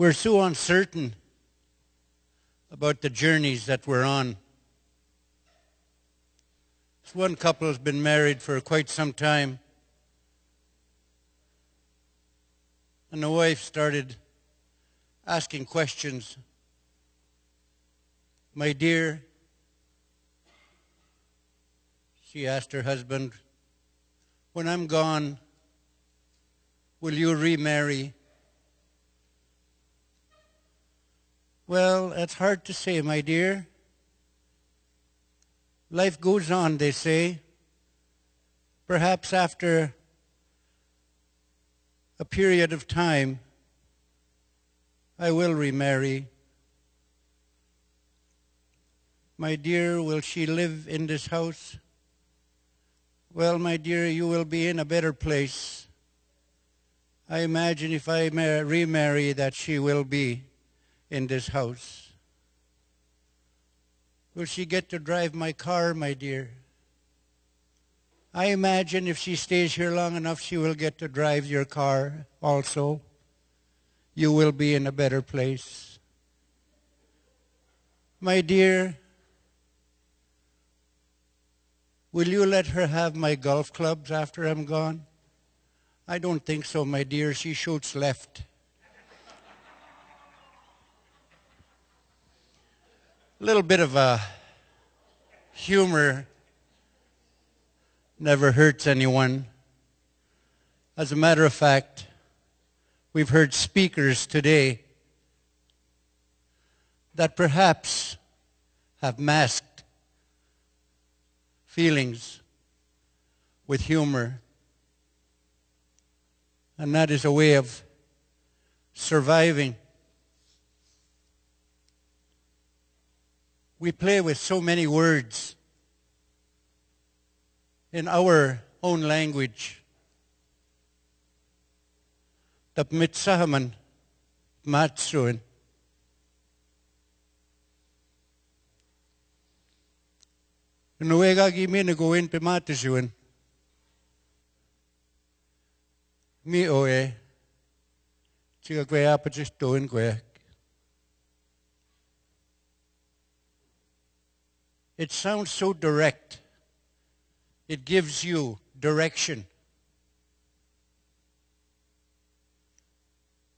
We're so uncertain about the journeys that we're on. This one couple has been married for quite some time, and the wife started asking questions. My dear, she asked her husband, when I'm gone, will you remarry? Well, that's hard to say, my dear. Life goes on, they say. Perhaps after a period of time, I will remarry. My dear, will she live in this house? Well, my dear, you will be in a better place. I imagine if I remarry that she will be in this house. Will she get to drive my car, my dear? I imagine if she stays here long enough, she will get to drive your car also. You will be in a better place. My dear, will you let her have my golf clubs after I'm gone? I don't think so, my dear. She shoots left. A little bit of a humor never hurts anyone. As a matter of fact, we've heard speakers today that perhaps have masked feelings with humor. And that is a way of surviving. We play with so many words in our own language. Tapmit sahaman matsuin. Nuega gimina goin pe matisuin. Mi oe. Chiga kwe apachis toin kwe. It sounds so direct. It gives you direction.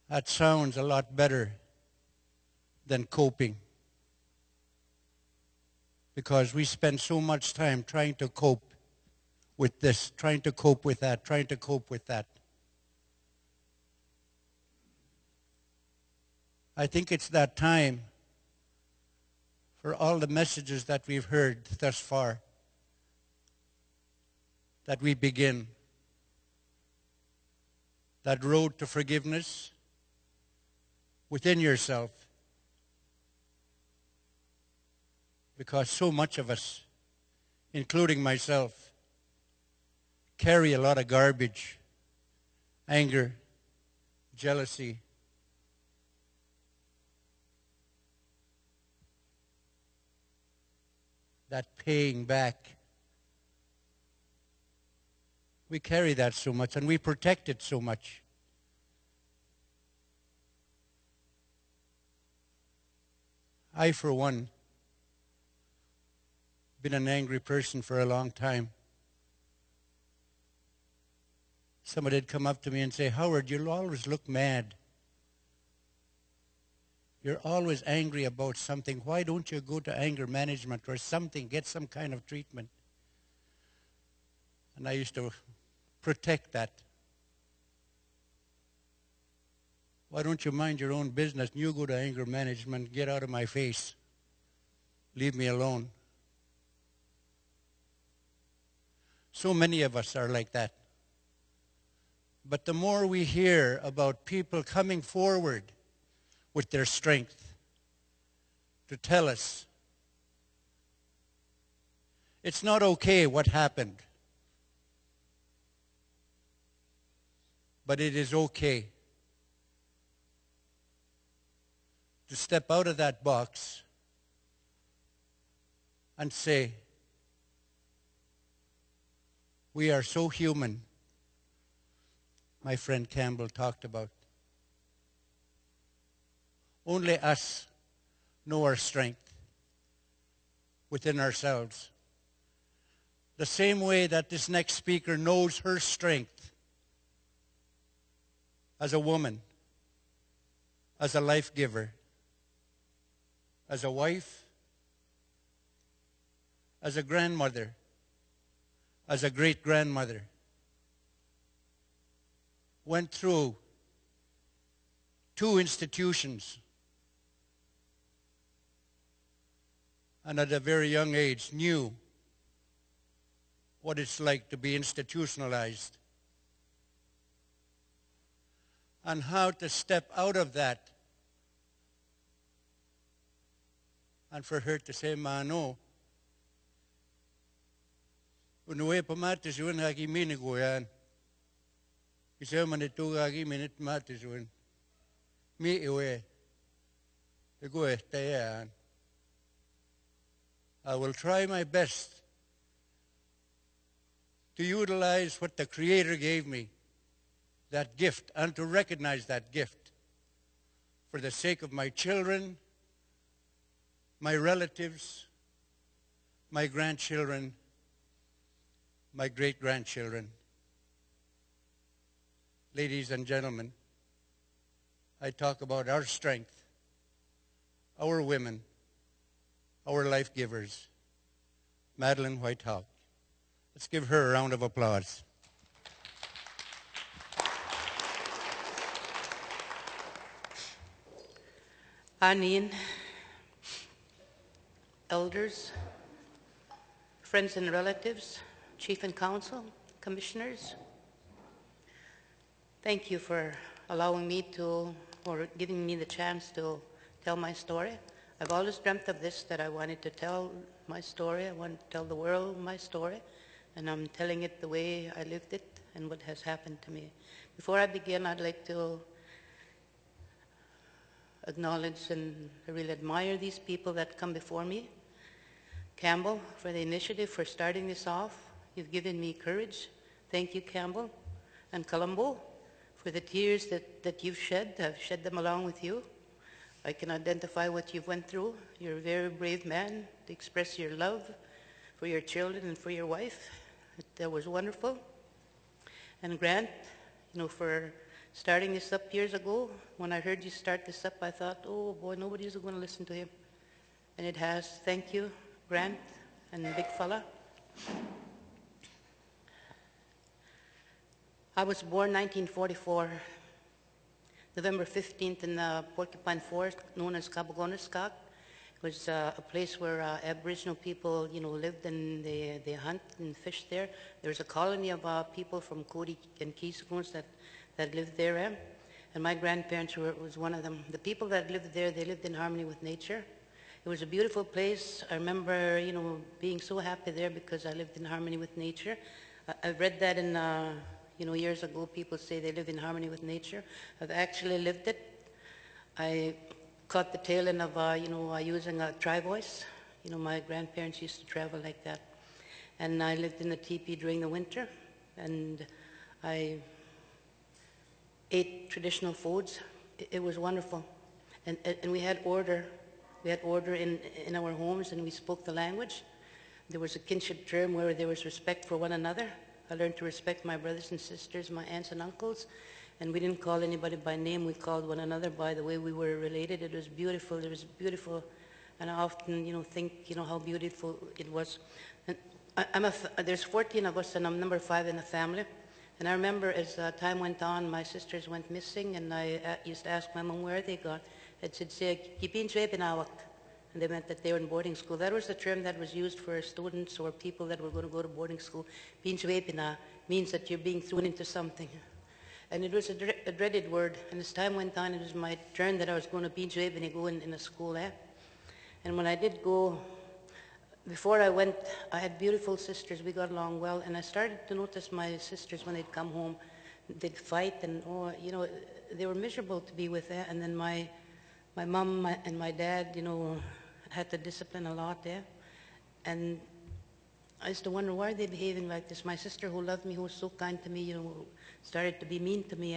That sounds a lot better than coping. Because we spend so much time trying to cope with this, trying to cope with that, trying to cope with that. I think it's that time for all the messages that we've heard thus far that we begin that road to forgiveness within yourself. Because so much of us, including myself, carry a lot of garbage, anger, jealousy. That paying back. We carry that so much and we protect it so much. I, for one, been an angry person for a long time. Somebody would come up to me and say, Howard, you always look mad. You're always angry about something. Why don't you go to anger management or something, get some kind of treatment? And I used to protect that. Why don't you mind your own business and you go to anger management, get out of my face. Leave me alone. So many of us are like that. But the more we hear about people coming forward with their strength to tell us it's not okay what happened, but it is okay to step out of that box and say, we are so human, my friend Campbell talked about. Only us know our strength within ourselves. The same way that this next speaker knows her strength as a woman, as a life giver, as a wife, as a grandmother, as a great-grandmother, went through 2 institutions, and at a very young age knew what it's like to be institutionalized and how to step out of that. And for her to say, Mano, unuwe pamatisuan haki miniguyan. Isa manitu haki minit matisuan. Mi iwe. Igwe tayan. I will try my best to utilize what the Creator gave me, that gift, and to recognize that gift for the sake of my children, my relatives, my grandchildren, my great-grandchildren. Ladies and gentlemen, I talk about our strength, our women, our life givers, Madeleine White-Hawk. Let's give her a round of applause. Anin, elders, friends and relatives, chief and council, commissioners, thank you for allowing me to, or giving me the chance to tell my story. I've always dreamt of this, that I wanted to tell my story. I wanted to tell the world my story, and I'm telling it the way I lived it and what has happened to me. Before I begin, I'd like to acknowledge and really admire these people that come before me. Campbell, for the initiative, for starting this off. You've given me courage. Thank you, Campbell. And Colombo, for the tears that you've shed. I've shed them along with you. I can identify what you've went through. You're a very brave man to express your love for your children and for your wife. That was wonderful. And Grant, for starting this up years ago. When I heard you start this up, I thought, oh boy, nobody's going to listen to him. And it has. Thank you, Grant and big fella. I was born 1944, November 15th in the Porcupine Forest, known as Kabagonaskak. It was a place where Aboriginal people, lived, and they hunt and fish there. There was a colony of people from Cody and Keesagoons that lived there, and my grandparents was one of them. The people that lived there, they lived in harmony with nature. It was a beautiful place. I remember, being so happy there because I lived in harmony with nature. I read that in, years ago, people say they live in harmony with nature. I've actually lived it. I caught the tail end of, using a tri-voice. My grandparents used to travel like that. And I lived in a teepee during the winter, and I ate traditional foods. It was wonderful. And we had order. We had order in our homes, and we spoke the language. There was a kinship term where there was respect for one another. I learned to respect my brothers and sisters, my aunts and uncles, and we didn't call anybody by name. We called one another by the way we were related. It was beautiful. It was beautiful, and I often, think, how beautiful it was. And there's 14 of us, and I'm number 5 in the family. And I remember as time went on, my sisters went missing, and I used to ask my mom where they gone. It said, and they meant that they were in boarding school. That was the term that was used for students or people that were going to go to boarding school. Pinchwepina means that you're being thrown into something. And it was a dreaded word. And as time went on, it was my turn that I was going to Pinchwepina go in a school. And when I did go, before I went, I had beautiful sisters. We got along well. And I started to notice my sisters, when they'd come home, they'd fight. And, they were miserable to be with. And then my mom and my dad, had to discipline a lot there. And I used to wonder, why are they behaving like this? My sister, who loved me, who was so kind to me, started to be mean to me,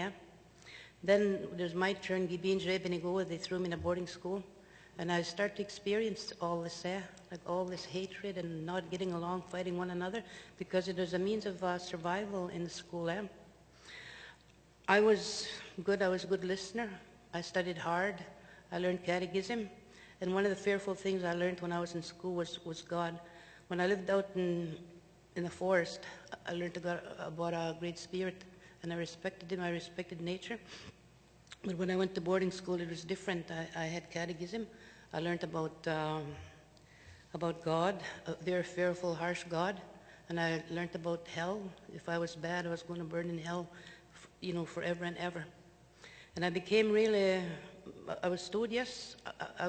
Then there's my turn, Gibin Benigo, they threw me in a boarding school. And I start to experience all this, like all this hatred and not getting along, fighting one another, because it was a means of survival in the school. I was good. I was a good listener. I studied hard. I learned catechism. And one of the fearful things I learned when I was in school was God. When I lived out in the forest, I learned about a great spirit, and I respected him. I respected nature. But when I went to boarding school, it was different. I had catechism. I learned about God, a very fearful, harsh God. And I learned about hell. If I was bad, I was going to burn in hell, forever and ever. And I became really, I was studious. I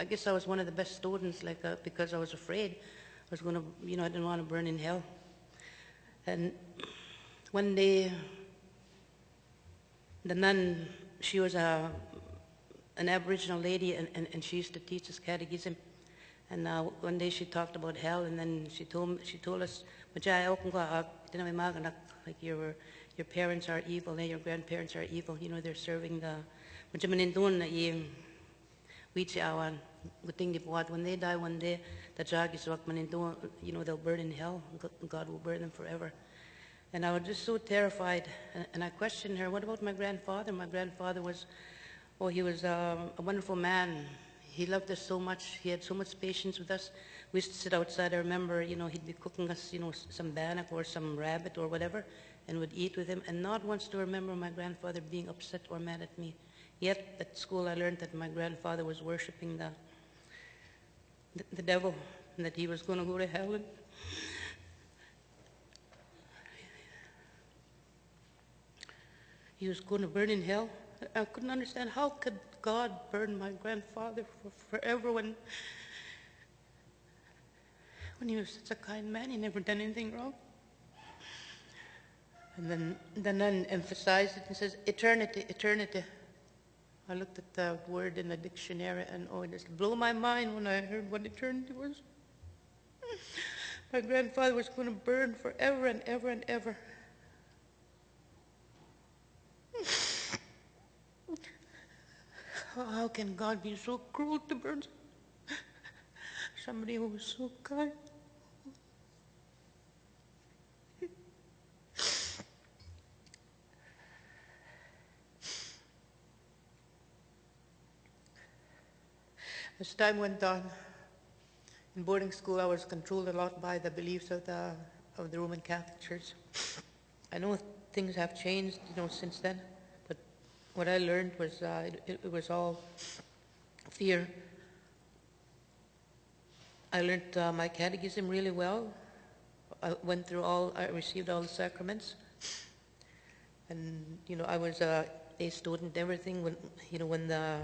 guess I was one of the best students, because I was afraid. I was going to, I didn't want to burn in hell. And one day, the nun, she was an Aboriginal lady, and she used to teach us catechism. And one day she talked about hell, and then she told us, like your parents are evil, your grandparents are evil. They're serving the. When they die one day, they'll burn in hell. God will burn them forever. And I was just so terrified, and I questioned her, what about my grandfather? My grandfather was, he was a wonderful man. He loved us so much. He had so much patience with us. We used to sit outside. I remember, he'd be cooking us, some bannock or some rabbit or whatever, and would eat with him. And not once to remember my grandfather being upset or mad at me. Yet at school I learned that my grandfather was worshiping the devil, and that he was going to go to hell. And he was going to burn in hell. I couldn't understand, how could God burn my grandfather forever when he was such a kind man? He never done anything wrong. And then the nun emphasized it and says, eternity, eternity. I looked at the word in the dictionary, and it just blew my mind when I heard what eternity was. My grandfather was going to burn forever and ever and ever. How can God be so cruel to burn somebody who was so kind? As time went on, in boarding school I was controlled a lot by the beliefs of the Roman Catholic Church. I know things have changed, since then, but what I learned was it was all fear. I learned my catechism really well. I received all the sacraments, and I was a student. Everything when the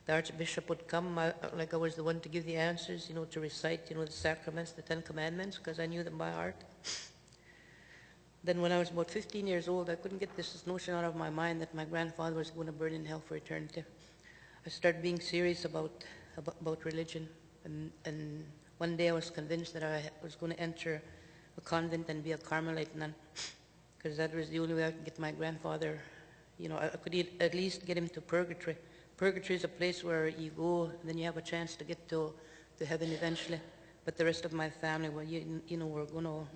Archbishop would come, I was the one to give the answers, to recite, the sacraments, the 10 Commandments, because I knew them by heart. Then when I was about 15 years old, I couldn't get this notion out of my mind that my grandfather was going to burn in hell for eternity. I started being serious about religion, and one day I was convinced that I was going to enter a convent and be a Carmelite nun, because that was the only way I could get my grandfather, I could at least get him to purgatory. Purgatory is a place where you go, and then you have a chance to get to heaven eventually. But the rest of my family, we're going to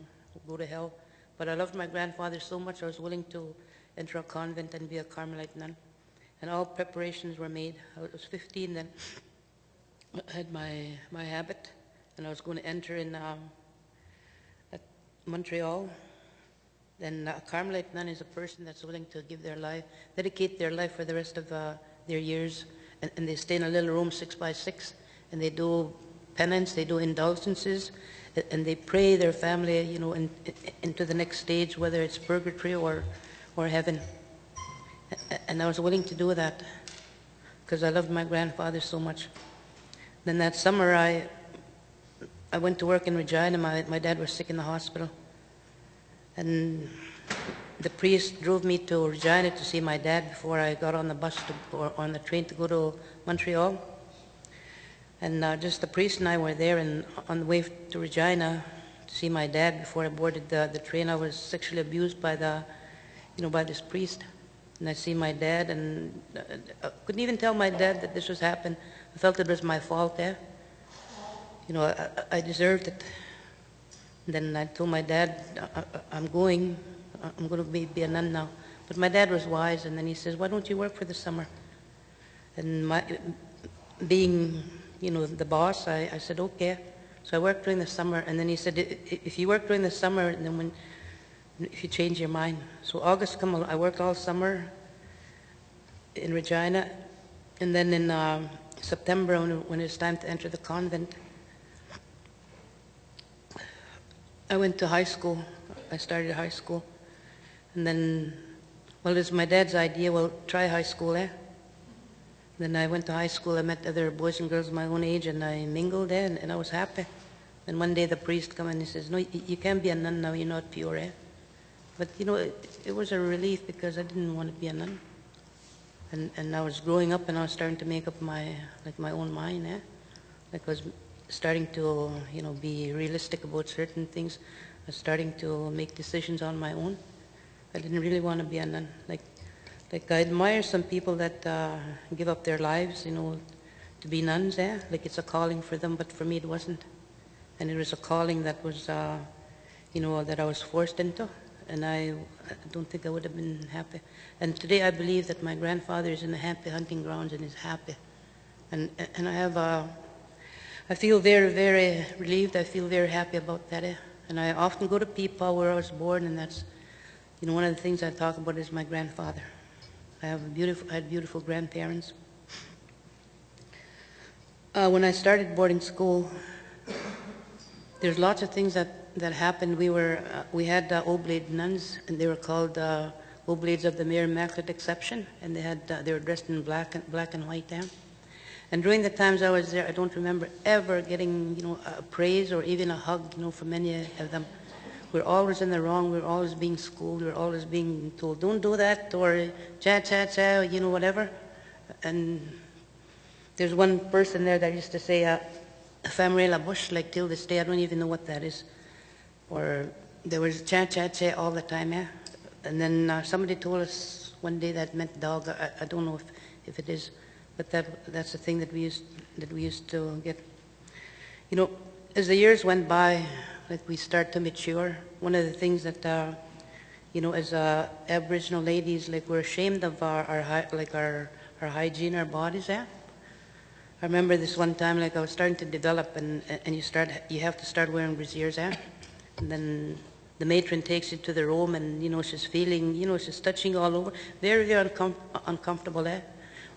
go to hell. But I loved my grandfather so much, I was willing to enter a convent and be a Carmelite nun. And all preparations were made. I was 15 then. I had my habit, and I was going to enter in at Montreal. Then a Carmelite nun is a person that's willing to dedicate their life for the rest of their years, and they stay in a little room 6 by 6, and they do penance, they do indulgences, and they pray their family, into the next stage, whether it's purgatory or heaven. And I was willing to do that because I loved my grandfather so much. Then that summer, I went to work in Regina. My dad was sick in the hospital, and the priest drove me to Regina to see my dad before I got on the bus or on the train to go to Montreal. And just the priest and I were there, and on the way to Regina to see my dad before I boarded the train, I was sexually abused by by this priest. And I see my dad, and I couldn't even tell my dad that this was happening. I felt it was my fault there. You know, I deserved it. And then I told my dad, I'm going to be a nun now. But my dad was wise, and then he says, why don't you work for the summer? And being, you know, the boss, I said, okay. So I worked during the summer, and then he said, if you work during the summer, then if you change your mind. So August come, I worked all summer in Regina, and then in September, when it was time to enter the convent, I went to high school. I started high school, and then, well, it was my dad's idea, well, try high school, eh? Then I went to high school, I met other boys and girls my own age, and I mingled there, and I was happy. And one day the priest come and he says, no, you can't be a nun now, you're not pure, eh? But, you know, it was a relief because I didn't want to be a nun. And I was growing up, and I was starting to make up my own mind, eh? Like I was starting to, you know, be realistic about certain things. I was starting to make decisions on my own. I didn't really want to be a nun. Like I admire some people that give up their lives, you know, to be nuns, eh? Like it's a calling for them, but for me it wasn't. And it was a calling that was, you know, that I was forced into. And I don't think I would have been happy. And today I believe that my grandfather is in the happy hunting grounds and is happy. And I have, I feel very, very relieved. I feel very happy about that. And I often go to Peepaw where I was born, and that's, you know, one of the things I talk about is my grandfather. I had beautiful grandparents. When I started boarding school, there's lots of things that happened. We had Oblate nuns, and they were called Oblates of the Mere Immaculate Exception, and they were dressed in black and white there. And during the times I was there, I don't remember ever getting, you know, a praise or even a hug, you know, from any of them. We're always in the wrong. We're always being schooled. We're always being told, don't do that, or cha cha cha, you know, whatever. And there's one person there that used to say, Family la Bush, like till this day, I don't even know what that is. Or there was cha cha cha all the time, yeah. And then somebody told us one day that meant dog. I don't know if it is, but that's the thing that we used to get. You know, as the years went by, like we start to mature. One of the things that you know, as Aboriginal ladies, like we're ashamed of our hygiene, our bodies, yeah. I remember this one time, like I was starting to develop, and you have to start wearing brassieres, eh? And then the matron takes you to the room, and you know she's feeling, you know, she's touching all over, very, very uncomfortable, eh?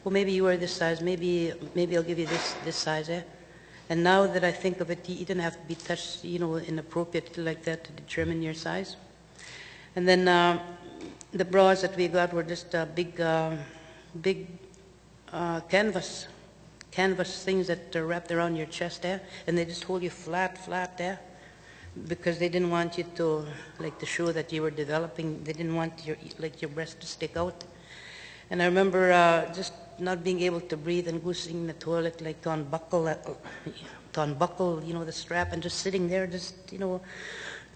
Well, maybe you wear this size, maybe I'll give you this size, eh? And now that I think of it, you didn't have to be touched, you know, inappropriately like that to determine your size. And then the bras that we got were just big canvas things that are wrapped around your chest there, and they just hold you flat there, because they didn't want you to, like, to show that you were developing. They didn't want your breast to stick out. And I remember just not being able to breathe and going in the toilet, like to unbuckle, you know, the strap, and just sitting there, just, you know,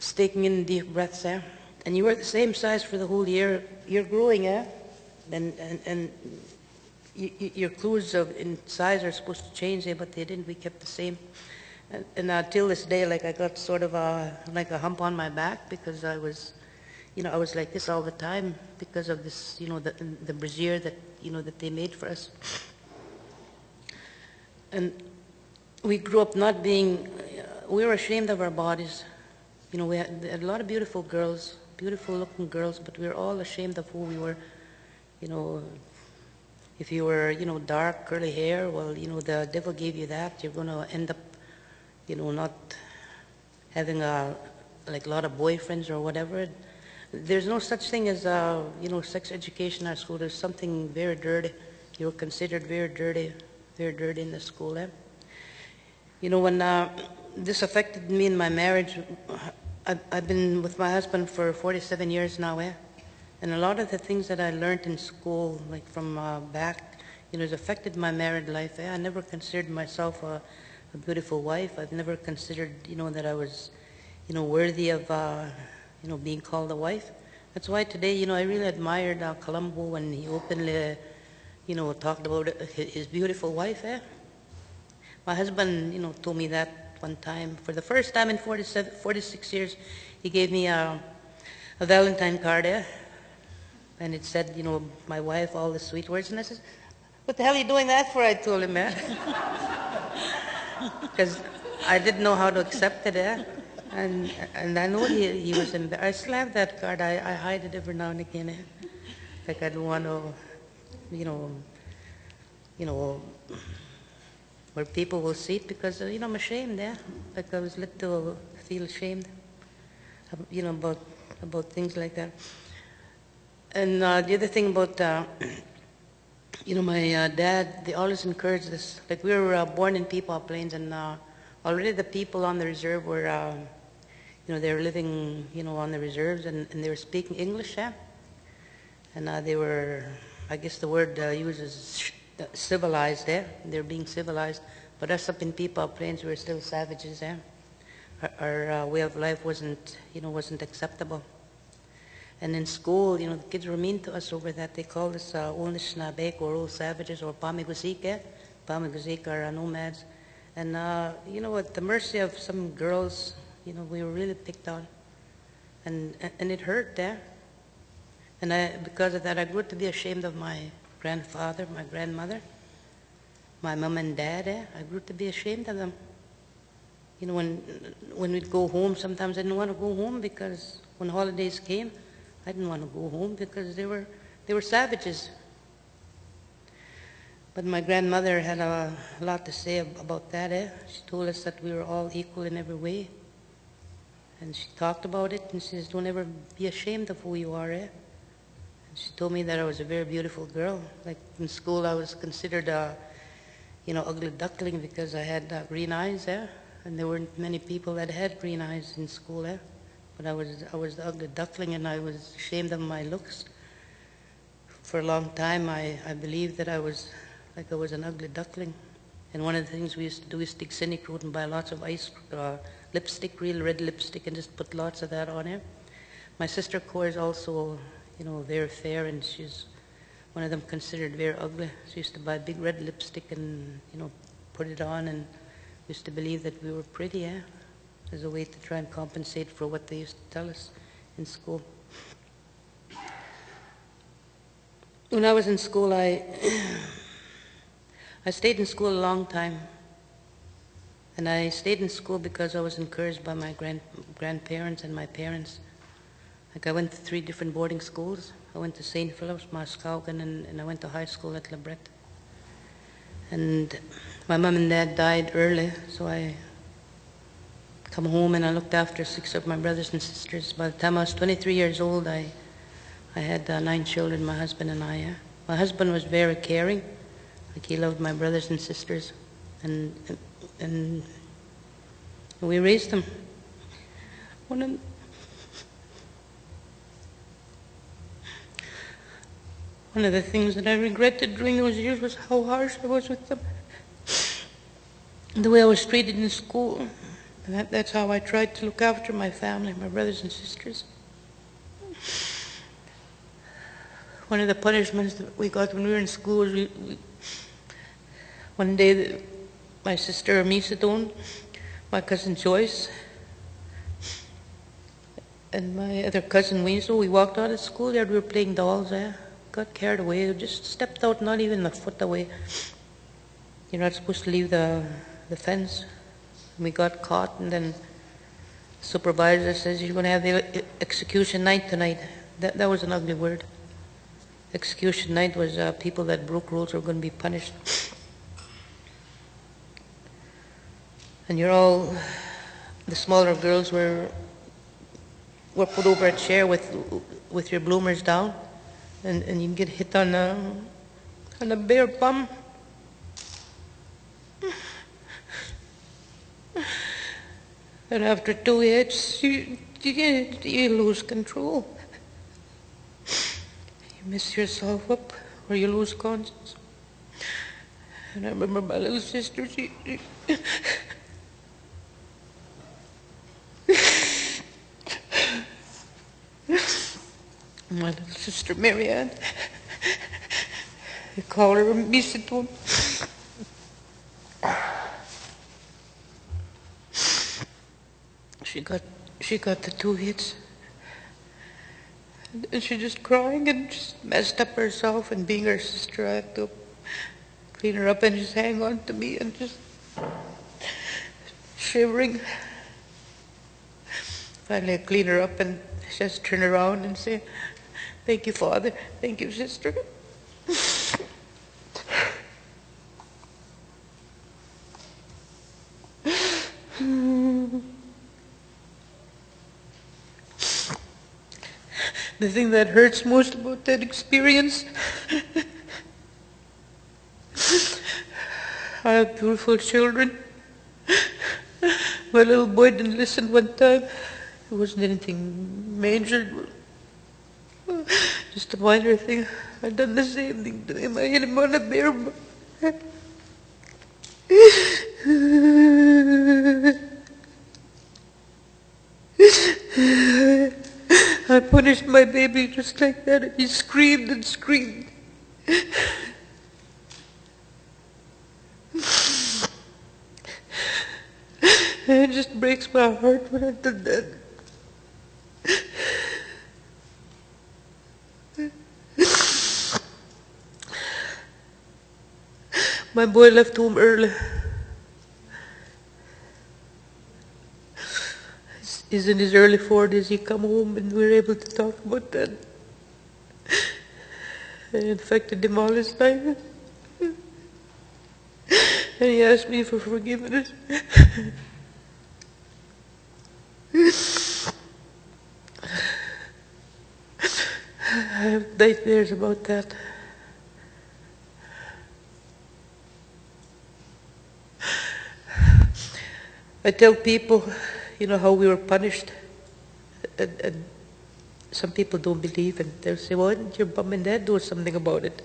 taking in deep breaths there. And you were the same size for the whole year. You're growing, eh? And your clothes in size are supposed to change, but they didn't. We kept the same. And till this day, like I got sort of like a hump on my back because I was, you know, I was like this all the time because of this, you know, the brassiere that, you know, that they made for us. And we grew up not being, we were ashamed of our bodies. You know, we had a lot of beautiful girls, beautiful looking girls, but we were all ashamed of who we were. You know, if you were, you know, dark, curly hair, well, you know, the devil gave you that. You're going to end up, you know, not having like a lot of boyfriends or whatever. There's no such thing as, you know, sex education at school. There's something very dirty. You were considered very dirty in the school. Eh? You know, when this affected me in my marriage, I've been with my husband for 47 years now. Eh? And a lot of the things that I learned in school, like from back, you know, has affected my married life. I never considered myself a beautiful wife. I've never considered, you know, that I was, you know, worthy of, you know, being called a wife. That's why today, I really admired Colombo when he openly, talked about his beautiful wife. My husband, told me that one time. For the first time in 46 years, he gave me a Valentine card, and it said, my wife, all the sweet words. And I said, what the hell are you doing that for? I told him, because I didn't know how to accept it, And I know he was embarrassed. I still have that card. I hide it every now and again. Like I don't want to, you know, you know, where people will see it because, I'm ashamed, Like I was led to feel ashamed, about things like that. And the other thing about, my dad, they always encouraged this. Like we were born in Peepaw Plains, and already the people on the reserve were, they were living, on the reserves, and they were speaking English, And they were, I guess the word used is civilized, They were being civilized. But us up in Peepaw Plains, we were still savages, Our way of life wasn't acceptable. And in school, the kids were mean to us over that. They called us Onish Nabek, or old savages, or Pamigusik, Pamigusik are nomads. And, at the mercy of some girls, we were really picked on. And it hurt, And because of that, I grew up to be ashamed of my grandfather, my grandmother, my mom and dad, I grew up to be ashamed of them. When we'd go home, sometimes I didn't want to go home because when holidays came, I didn't want to go home because they were savages. But my grandmother had a lot to say about that, She told us that we were all equal in every way. And she talked about it, and she says, don't ever be ashamed of who you are, And she told me that I was a very beautiful girl. Like in school, I was considered a, ugly duckling because I had green eyes, And there weren't many people that had green eyes in school, But I was the ugly duckling, and I was ashamed of my looks. For a long time, I believed that I was an ugly duckling. And one of the things we used to do is take cynic root and buy lots of lipstick, real red lipstick, and just put lots of that on her. My sister Cora is also, very fair, and she's one of them considered very ugly. She used to buy big red lipstick and, put it on, and used to believe that we were pretty, as a way to try and compensate for what they used to tell us in school. When I was in school, I stayed in school a long time. And I stayed in school because I was encouraged by my grandparents and my parents. Like I went to 3 different boarding schools. I went to St. Philip's, Muskauken, and I went to high school at Lebret. And my mom and dad died early, so I come home and I looked after 6 of my brothers and sisters. By the time I was 23 years old, I had 9 children, my husband and I. My husband was very caring. Like he loved my brothers and sisters. And we raised them. One of the things that I regretted during those years was how harsh I was with them. The way I was treated in school. And that's how I tried to look after my family, my brothers and sisters. One of the punishments that we got when we were in school was one day my sister Misadone, my cousin Joyce, and my other cousin Weasel, we walked out of the schoolyard, we were playing dolls, got carried away, we just stepped out not even a foot away. You're not supposed to leave the fence. We got caught, and then the supervisor says, you're going to have the execution night tonight. That was an ugly word. Execution night was people that broke rules were going to be punished. And the smaller girls were put over a chair with your bloomers down, and you'd get hit on a bare bum. And after 2 hits, you lose control. You mess yourself up, or you lose conscience. And I remember my little sister, My little sister Marianne. I call her Misitun. She got the 2 hits. And she's just crying and just messed up herself, and being her sister, I had to clean her up and just hang on to me and just shivering. Finally I clean her up and just turn around and say, "Thank you, Father. Thank you, sister." The thing that hurts most about that experience, I have beautiful children. My little boy didn't listen one time. It wasn't anything major, just a minor thing. I'd done the same thing to him. I hit him on a bear. I punished my baby just like that, and he screamed and screamed. It just breaks my heart when I did that. My boy left home early. He's in his early 40s. He come home and we were able to talk about that. It infected him all his life. And he asked me for forgiveness. I have nightmares about that. I tell people, how we were punished, and some people don't believe, and they'll say, "Why didn't your mom and dad do something about it?"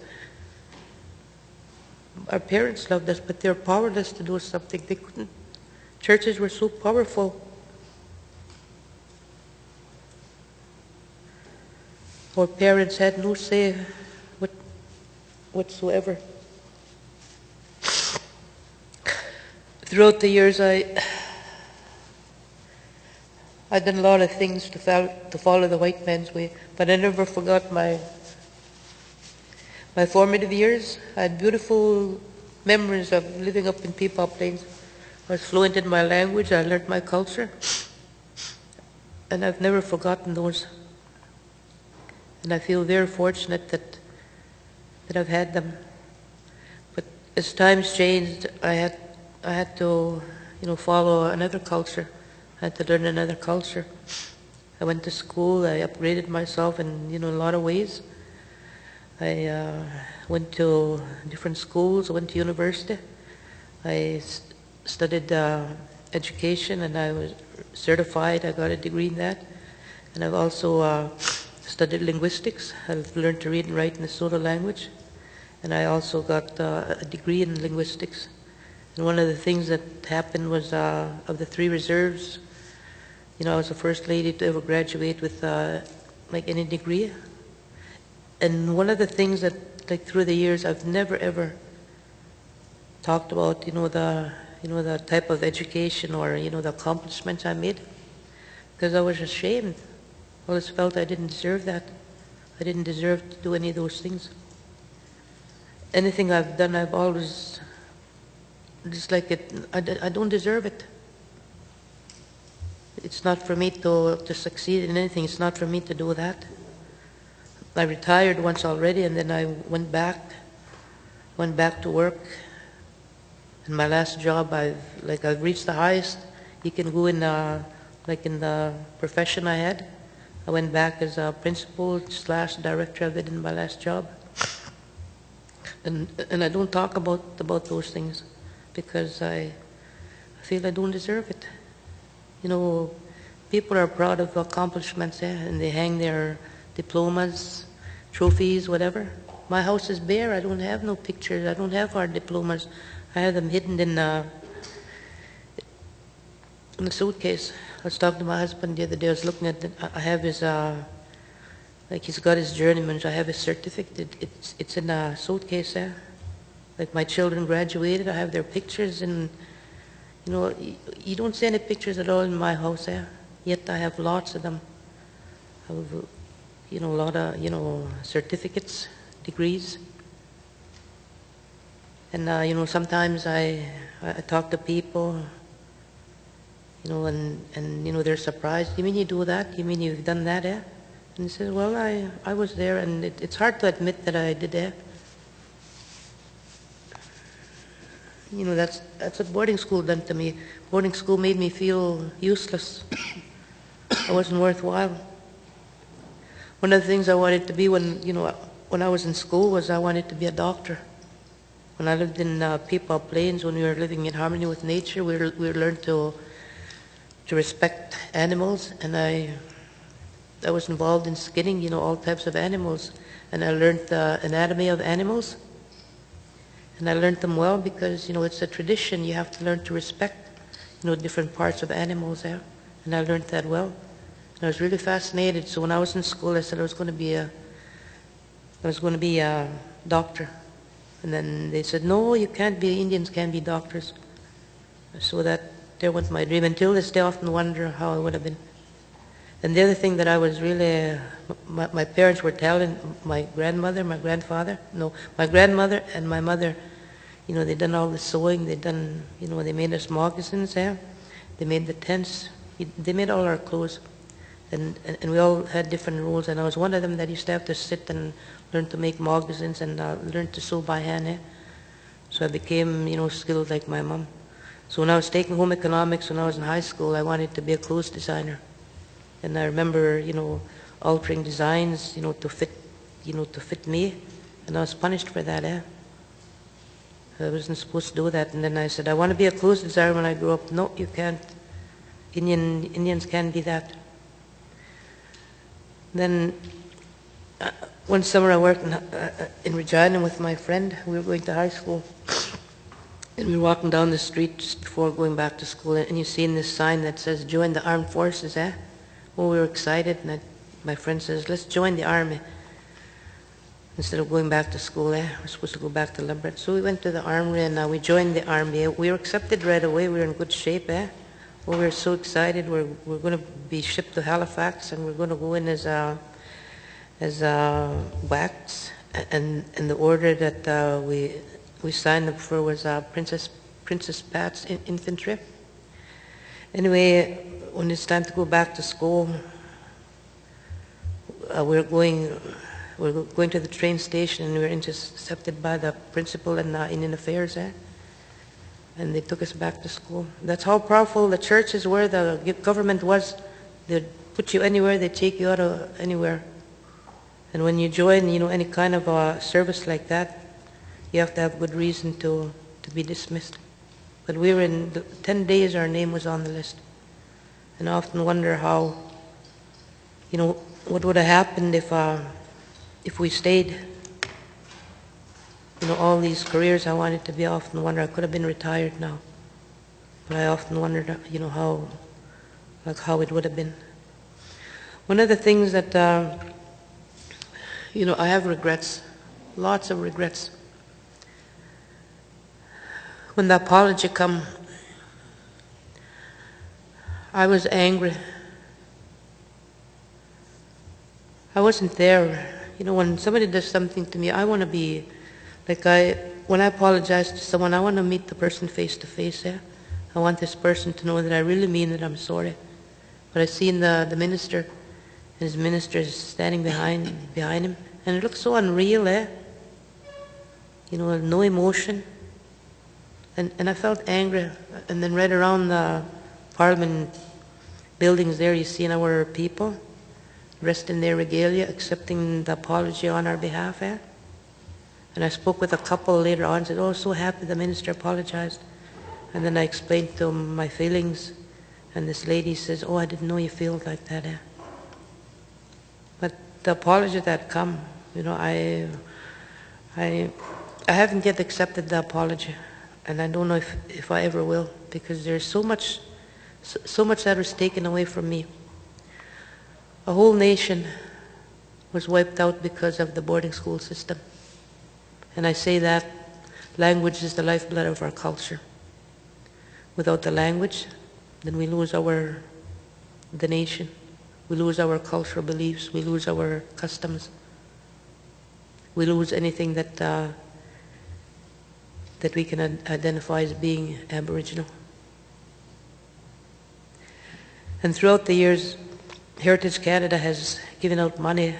Our parents loved us, but they're powerless to do something. They couldn't. Churches were so powerful. Our parents had no say whatsoever. Throughout the years, I've done a lot of things to follow the white man's way, but I never forgot my formative years. I had beautiful memories of living up in Peepaw Plains. I was fluent in my language. I learned my culture, and I've never forgotten those. And I feel very fortunate that I've had them. But as times changed, I had to, follow another culture. I had to learn another culture. I went to school. I upgraded myself in, a lot of ways. I went to different schools. I went to university. I studied education, and I was certified. I got a degree in that. And I've also studied linguistics. I've learned to read and write in the Saulteaux language. And I also got a degree in linguistics. And one of the things that happened was of the 3 reserves, I was the first lady to ever graduate with any degree. And one of the things that, through the years, I've never ever talked about, the type of education or, the accomplishments I made, because I was ashamed. I always felt I didn't deserve that. I didn't deserve to do any of those things. Anything I've done, I've always just like it. I don't deserve it. It's not for me to succeed in anything. It's not for me to do that. I retired once already, and then I went back to work. In my last job, I've reached the highest you can go in in the profession I had. I went back as a principal / director of it in my last job. And I don't talk about those things because I feel I don't deserve it. People are proud of accomplishments, and they hang their diplomas, trophies, whatever. My house is bare. I don't have no pictures. I don't have our diplomas. I have them hidden in the suitcase. I was talking to my husband the other day. I was looking at it. I have his Like he's got his journeyman. I have his certificate. It's in a suitcase there. Like my children graduated, I have their pictures, and you know, you don't see any pictures at all in my house there. Yet I have lots of them. I have, you know, a lot of, you know, certificates, degrees. And you know, sometimes I talk to people, you know, and you know, they're surprised. You mean you do that? You mean you've done that, eh? And he says, well, I was there, and it's hard to admit that I did that. You know, that's what boarding school done to me. Boarding school made me feel useless. I wasn't worthwhile. One of the things I wanted to be when I was in school was I wanted to be a doctor. When I lived in Peepaw Plains, when we were living in harmony with nature, we learned to respect animals, and I was involved in skinning, you know, all types of animals, and I learned the anatomy of animals. And I learned them well because, you know, it's a tradition. You have to learn to respect, you know, different parts of animals there. And I learned that well. And I was really fascinated. So when I was in school, I said I was going to be a doctor. And then they said, no, you can't be, Indians can't be doctors. So there went my dream. Until this day, I often wonder how I would have been. And the other thing that I was really, my parents were telling, my grandmother and my mother, you know, they done all the sewing, they done, you know, they made us moccasins there, they made the tents, they made all our clothes, and we all had different rules, and I was one of them that used to have to sit and learn to make moccasins and learn to sew by hand, eh? So I became, you know, skilled like my mom. So when I was taking home economics when I was in high school, I wanted to be a clothes designer. And I remember, you know, altering designs, you know, to fit me, and I was punished for that, eh? I wasn't supposed to do that. And then I said, I want to be a clothes designer when I grow up. No, you can't. Indians can't be that. Then one summer I worked in Regina with my friend. We were going to high school. And we were walking down the street just before going back to school, and you see in this sign that says, join the armed forces, eh? Well, we were excited, and my friend says, let's join the army. Instead of going back to school, we're supposed to go back to Labrador. So we went to the army, and we joined the army. We were accepted right away. We were in good shape, eh? Well, we were so excited. We're going to be shipped to Halifax, and we're going to go in as WACs. And the order that we signed up for was Princess Pat's infantry. Anyway, when it's time to go back to school, we're going to the train station, and we were intercepted by the principal and Indian Affairs there. And they took us back to school. That's how powerful the churches were, the government was. They'd put you anywhere, they'd take you out of anywhere. And when you join, you know, any kind of a service like that, you have to have good reason to be dismissed. But we were in 10 days, our name was on the list. And I often wonder how, you know, what would have happened if we stayed. You know, all these careers I wanted to be, I often wonder, I could have been retired now. But I often wondered, you know, how it would have been. One of the things that, you know, I have regrets, lots of regrets. When the apology come, I was angry. I wasn't there. You know, when somebody does something to me, I want to be, like when I apologize to someone, I want to meet the person face to face. Yeah? I want this person to know that I really mean that I'm sorry. But I see the minister, and his minister is standing behind him, and it looks so unreal, eh? You know, no emotion. And I felt angry. And then right around the Parliament buildings there, you see our people dressed in their regalia, accepting the apology on our behalf. Eh? And I spoke with a couple later on and said, oh, so happy the minister apologized. And then I explained to him my feelings. And this lady says, oh, I didn't know you felt like that. Eh? But the apology that come, you know, I haven't yet accepted the apology. And I don't know if I ever will, because there's so much that was taken away from me. A whole nation was wiped out because of the boarding school system. And I say that language is the lifeblood of our culture. Without the language, then we lose the nation. We lose our cultural beliefs. We lose our customs. We lose anything that we can identify as being Aboriginal. And throughout the years, Heritage Canada has given out money,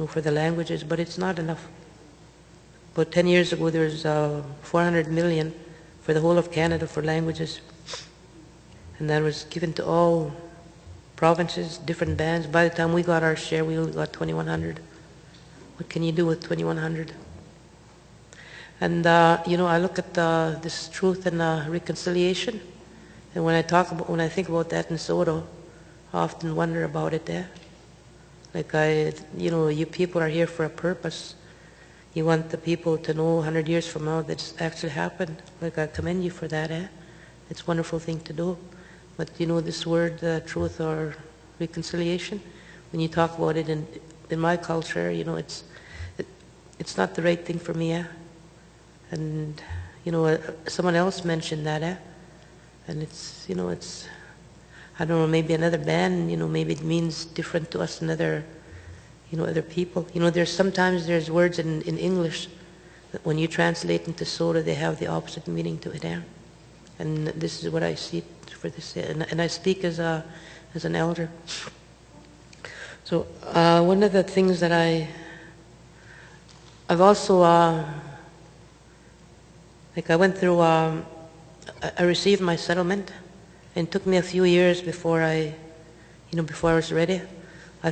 for the languages, but it's not enough. About 10 years ago, there was 400 million for the whole of Canada for languages. And that was given to all provinces, different bands. By the time we got our share, we only got 2,100. What can you do with 2,100? And, I look at this truth and reconciliation. And when I think about that in Soto, I often wonder about it there. Like you people are here for a purpose. You want the people to know 100 years from now that it's actually happened. Like, I commend you for that, It's a wonderful thing to do. But, this word, truth or reconciliation, when you talk about it in my culture, it's not the right thing for me, And, someone else mentioned that, And it's, I don't know, maybe another band, maybe it means different to us than other people. Sometimes there's words in English that when you translate into Soto, they have the opposite meaning to it, And this is what I see for this, and I speak as an elder. So one of the things that I've also, I went through, I received my settlement, and it took me a few years before I was ready. I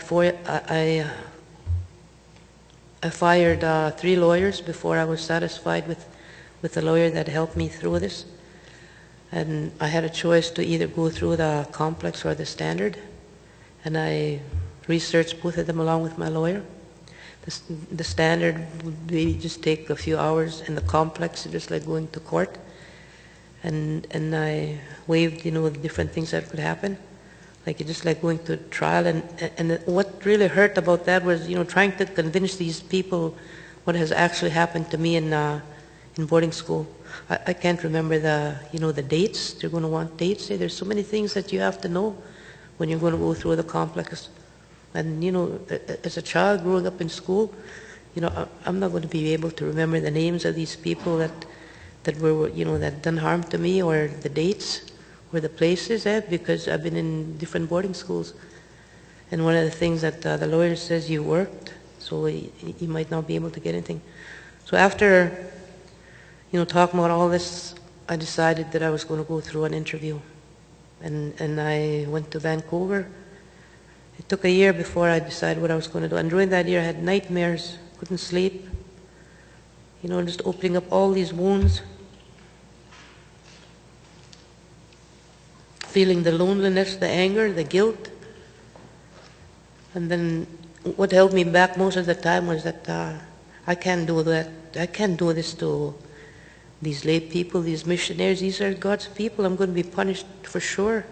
fired 3 lawyers before I was satisfied with the lawyer that helped me through this. And I had a choice to either go through the complex or the standard. And I researched both of them along with my lawyer. The standard would just take a few hours, and the complex is just like going to court. And I waived, the different things that could happen. Like, it's just like going to trial. And what really hurt about that was, trying to convince these people what has actually happened to me in boarding school. I can't remember the dates. They're going to want dates. There's so many things that you have to know when you're going to go through the complex. And, as a child growing up in school, I'm not going to be able to remember the names of these people that were, that done harm to me, or the dates, or the places, because I've been in different boarding schools. And one of the things that the lawyer says, you worked, so you might not be able to get anything. So after, talking about all this, I decided that I was going to go through an interview. And I went to Vancouver. It took a year before I decided what I was going to do. And during that year, I had nightmares, couldn't sleep, just opening up all these wounds, feeling the loneliness, the anger, the guilt. And then what held me back most of the time was that I can't do that. I can't do this to these lay people, these missionaries. These are God's people. I'm going to be punished for sure.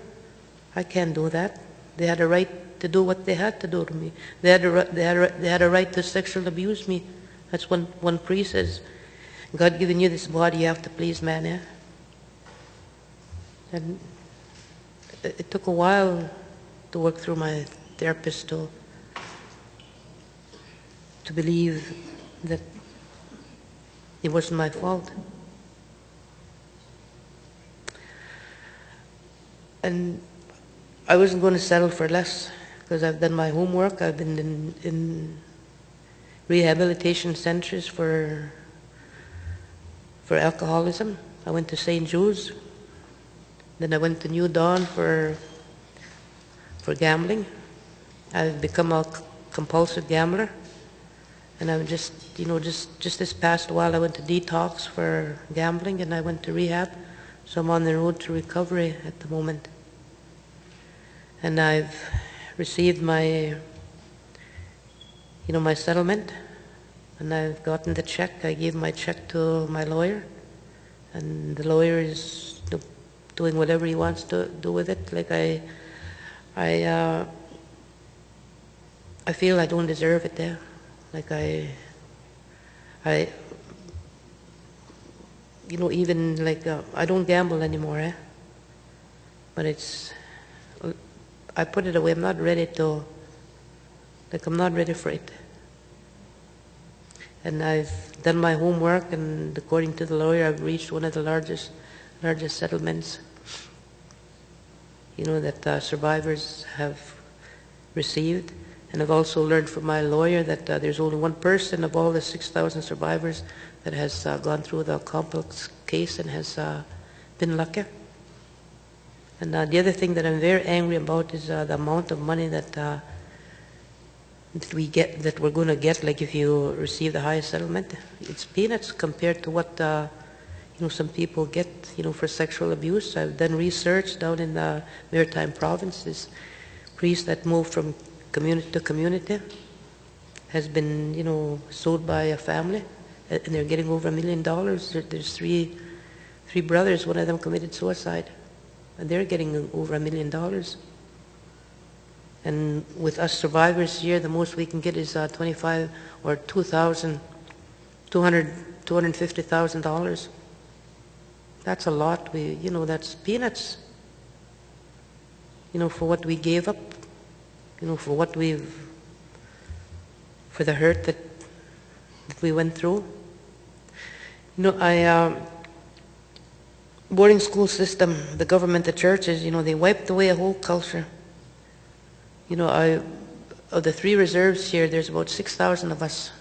I can't do that. They had a right to do what they had to do to me. They had a right to sexually abuse me. That's one priest says, God given you this body, you have to please man, And it took a while to work through my therapist to believe that it wasn't my fault. And I wasn't going to settle for less, because I've done my homework. I've been in rehabilitation centers for alcoholism. I went to St. Jude's. Then I went to New Dawn for gambling. I've become a compulsive gambler. And I'm just this past while, I went to detox for gambling, and I went to rehab. So I'm on the road to recovery at the moment. And I've received my settlement, and I've gotten the check. I gave my check to my lawyer, and the lawyer is doing whatever he wants to do with it. Like I I feel I don't deserve it there. Like I, you know, even like I don't gamble anymore, but I put it away. I'm not ready to, like I'm not ready for it. And I've done my homework, and according to the lawyer, I've reached one of the largest settlements, you know, that survivors have received. And I've also learned from my lawyer that there's only one person of all the 6,000 survivors that has gone through the complex case and has been lucky. And the other thing that I'm very angry about is the amount of money that we're going to get. Like if you receive the highest settlement, it's peanuts compared to what you know, some people get, you know, for sexual abuse. I've done research down in the Maritime Province. This priest that moved from community to community has been, you know, sold by a family, and they're getting over $1 million. There's three brothers. One of them committed suicide, and they're getting over $1 million. And with us survivors here, the most we can get is $25,000 or $250,000. That's a lot. You know, that's peanuts. You know, for what we gave up. You know, for the hurt that we went through. You know, boarding school system, the government, the churches, you know, they wiped away a whole culture. You know, of the 3 reserves here, there's about 6,000 of us,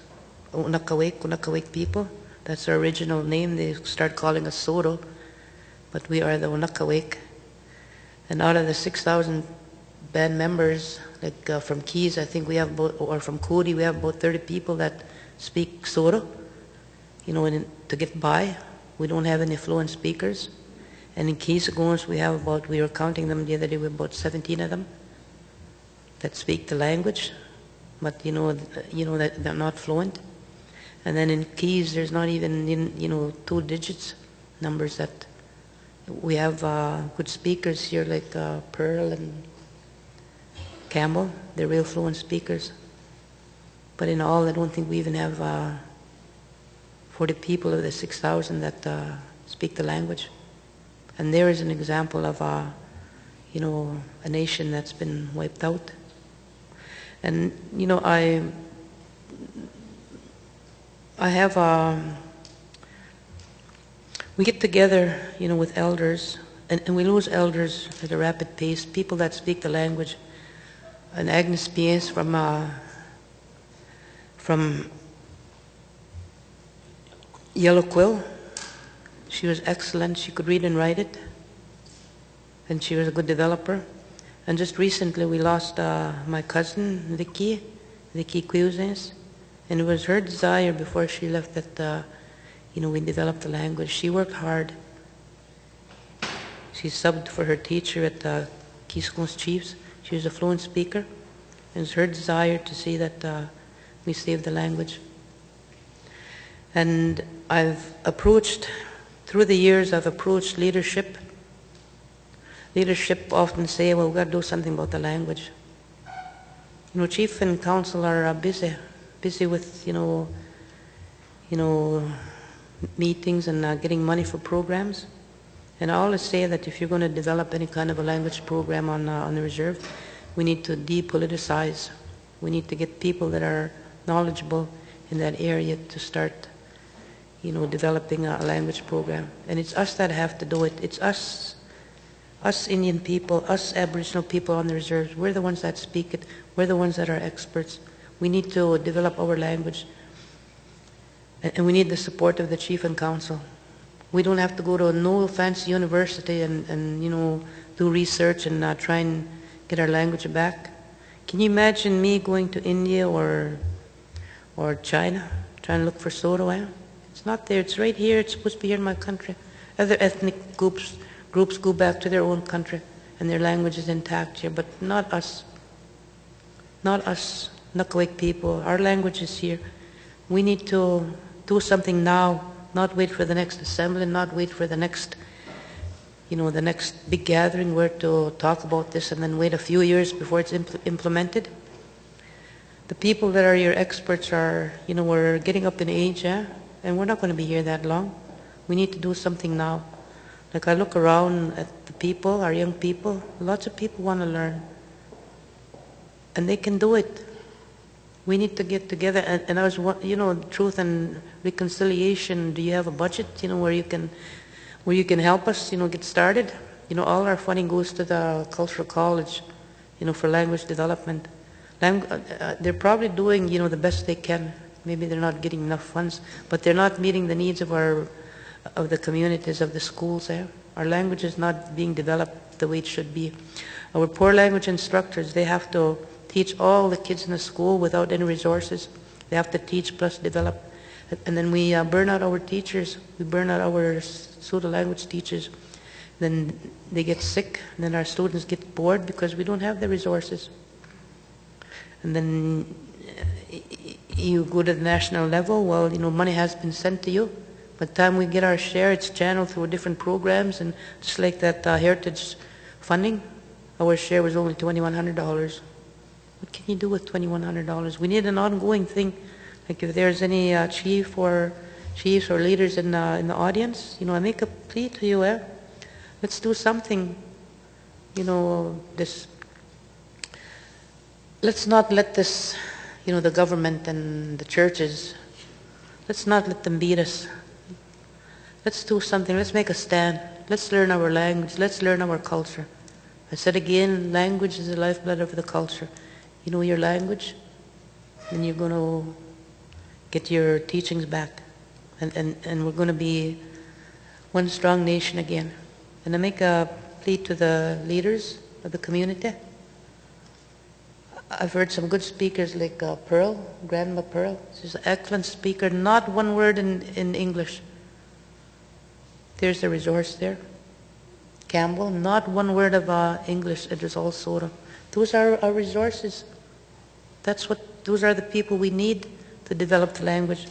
Unakawake people. That's our original name. They start calling us Soto, but we are the Unakawake. And out of the 6,000 band members, like from Keys, I think we have about, or from Cody, we have about 30 people that speak Soto, you know, to get by. We don't have any fluent speakers. And in Keys-Agons, we were counting them the other day, we have about 17 of them that speak the language, but you know that they're not fluent. And then in Keys, there's not even, you know, 2 digits numbers that we have good speakers here, like Pearl and Campbell. They're real fluent speakers. But in all, I don't think we even have 40 people of the 6,000 that speak the language. And there is an example of you know, a nation that's been wiped out. And you know, I have we get together, you know, with elders, and we lose elders at a rapid pace. People that speak the language. And Agnes Pies from Yellow Quill. She was excellent. She could read and write it, and she was a good developer. And just recently, we lost my cousin Vicky Cuisines, and it was her desire before she left that you know, we developed the language. She worked hard. She subbed for her teacher at Keys-Agons Chiefs. She was a fluent speaker, and it's her desire to see that we save the language. And through the years, I've approached leadership. Leadership often say, well, we've got to do something about the language. You know, chief and council are busy with, you know, meetings and getting money for programs. And I always say that if you're going to develop any kind of a language program on the reserve, we need to depoliticize. We need to get people that are knowledgeable in that area to start, you know, developing a language program. And it's us that have to do it. It's us Indian people, us Aboriginal people on the reserves. We're the ones that speak it. We're the ones that are experts. We need to develop our language. And we need the support of the chief and council. We don't have to go to no fancy university and you know, do research and try and get our language back. Can you imagine me going to India or China, trying to look for Soto? It's not there. It's right here. It's supposed to be here in my country. Other ethnic groups go back to their own country, and their language is intact here, but not us. Not us, Nukawik people. Our language is here. We need to do something now, not wait for the next assembly, not wait for the next, you know, the next big gathering where to talk about this and then wait a few years before it's implemented. the people that are your experts are, we're getting up in age, yeah? And we're not going to be here that long. We need to do something now. Like I look around at the people, our young people, lots of people want to learn. And they can do it. We need to get together. And I was, truth and reconciliation, do you have a budget, where you can help us, get started? All our funding goes to the Cultural College, for language development. They're probably doing, the best they can. Maybe they're not getting enough funds, but they're not meeting the needs of the communities, of the schools there. Our language is not being developed the way it should be. Our poor language instructors, they have to teach all the kids in the school without any resources. They have to teach plus develop. And then we burn out our teachers. We burn out our pseudo-language teachers. Then they get sick. And then our students get bored because we don't have the resources. And then you go to the national level, well, money has been sent to you. By the time we get our share, it's channeled through different programs, and just like that heritage funding, our share was only $2,100. What can you do with $2,100? We need an ongoing thing. Like if there's any chiefs or leaders in the audience, I make a plea to you, let's do something. Let's not let this, the government and the churches, let's not let them beat us. Let's do something. Let's make a stand. Let's learn our language. Let's learn our culture. I said again, language is the lifeblood of the culture. You know your language, then you're going to get your teachings back. And we're going to be one strong nation again. And I make a plea to the leaders of the community. I've heard some good speakers like Pearl, Grandma Pearl. She's an excellent speaker. Not one word in English. There's the resource there. Campbell, not one word of English. It is all soda. Those are our resources. Those are the people we need to develop the language.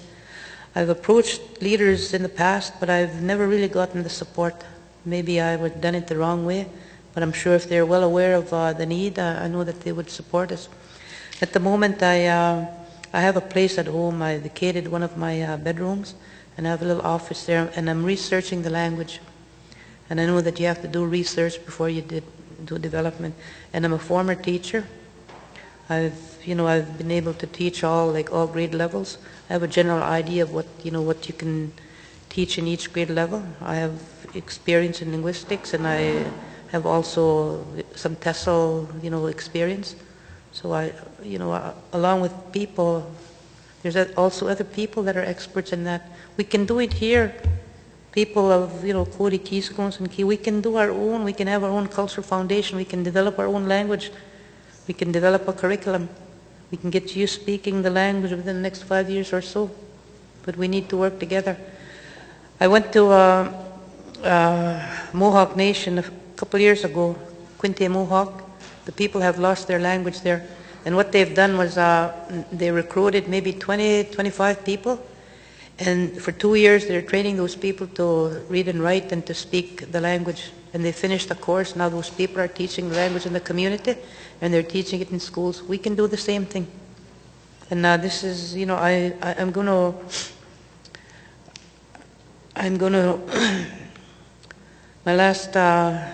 I've approached leaders in the past, but I've never really gotten the support. Maybe I would have done it the wrong way, but I'm sure if they're well aware of the need, I know that they would support us. At the moment, I have a place at home. I vacated one of my bedrooms, and I have a little office there, and I'm researching the language. And I know that you have to do research before you do development. And I'm a former teacher. I've been able to teach all grade levels. I have a general idea of what you can teach in each grade level. I have experience in linguistics, and I have also some TESOL, experience. So along with people, there's also other people that are experts in that. We can do it here. People of, Cody, Keyscones, and Key, we can do our own. We can have our own cultural foundation. We can develop our own language. We can develop a curriculum. We can get you speaking the language within the next 5 years or so. But we need to work together. I went to Mohawk Nation a couple of years ago, Quinte Mohawk. The people have lost their language there. And what they've done was they recruited maybe 20, 25 people. And for 2 years, they're training those people to read and write and to speak the language. And they finished the course. Now those people are teaching the language in the community, and they're teaching it in schools. We can do the same thing. And this is, I'm going to, my last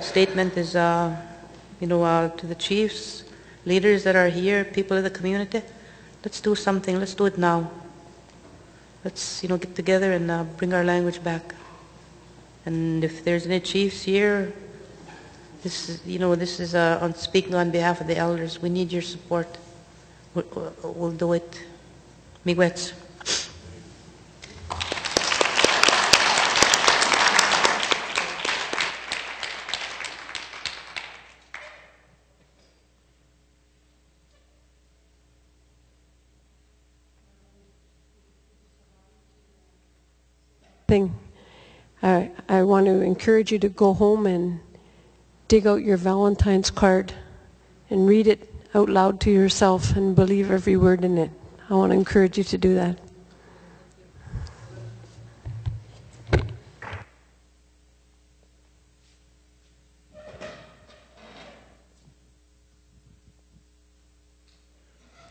statement is, to the chiefs, leaders that are here, people of the community, let's do something. Let's do it now. Let's, get together and bring our language back. And if there's any chiefs here, this is on speaking on behalf of the elders. We need your support. We'll do it. Miigwech. I want to encourage you to go home and dig out your Valentine's card and read it out loud to yourself and believe every word in it. I want to encourage you to do that.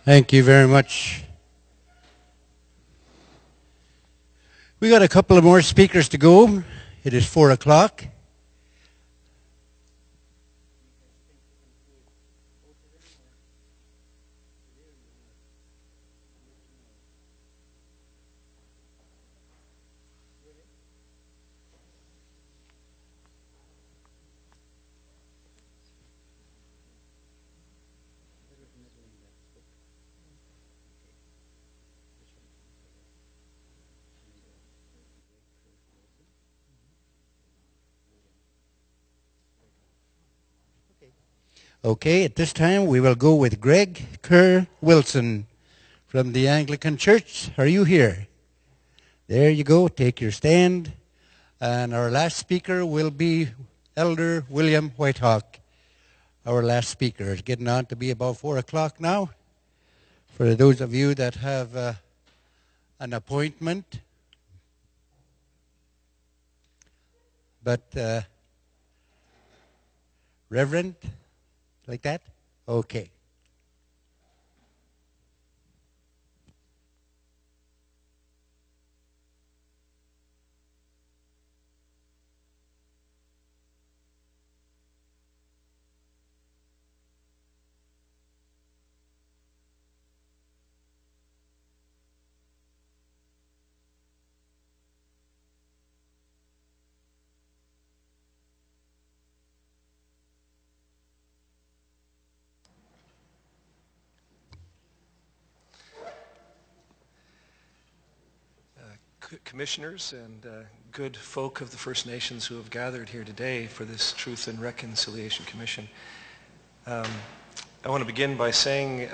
Thank you very much. We got a couple of more speakers to go. It is 4 o'clock. Okay, at this time we will go with Greg Kerr Wilson from the Anglican Church. Are you here? There you go. Take your stand. And our last speaker will be Elder William Whitehawk. Our last speaker is getting on to be about 4 o'clock now. For those of you that have an appointment. But Reverend, like that? Okay. Commissioners and good folk of the First Nations who have gathered here today for this Truth and Reconciliation Commission. I want to begin by saying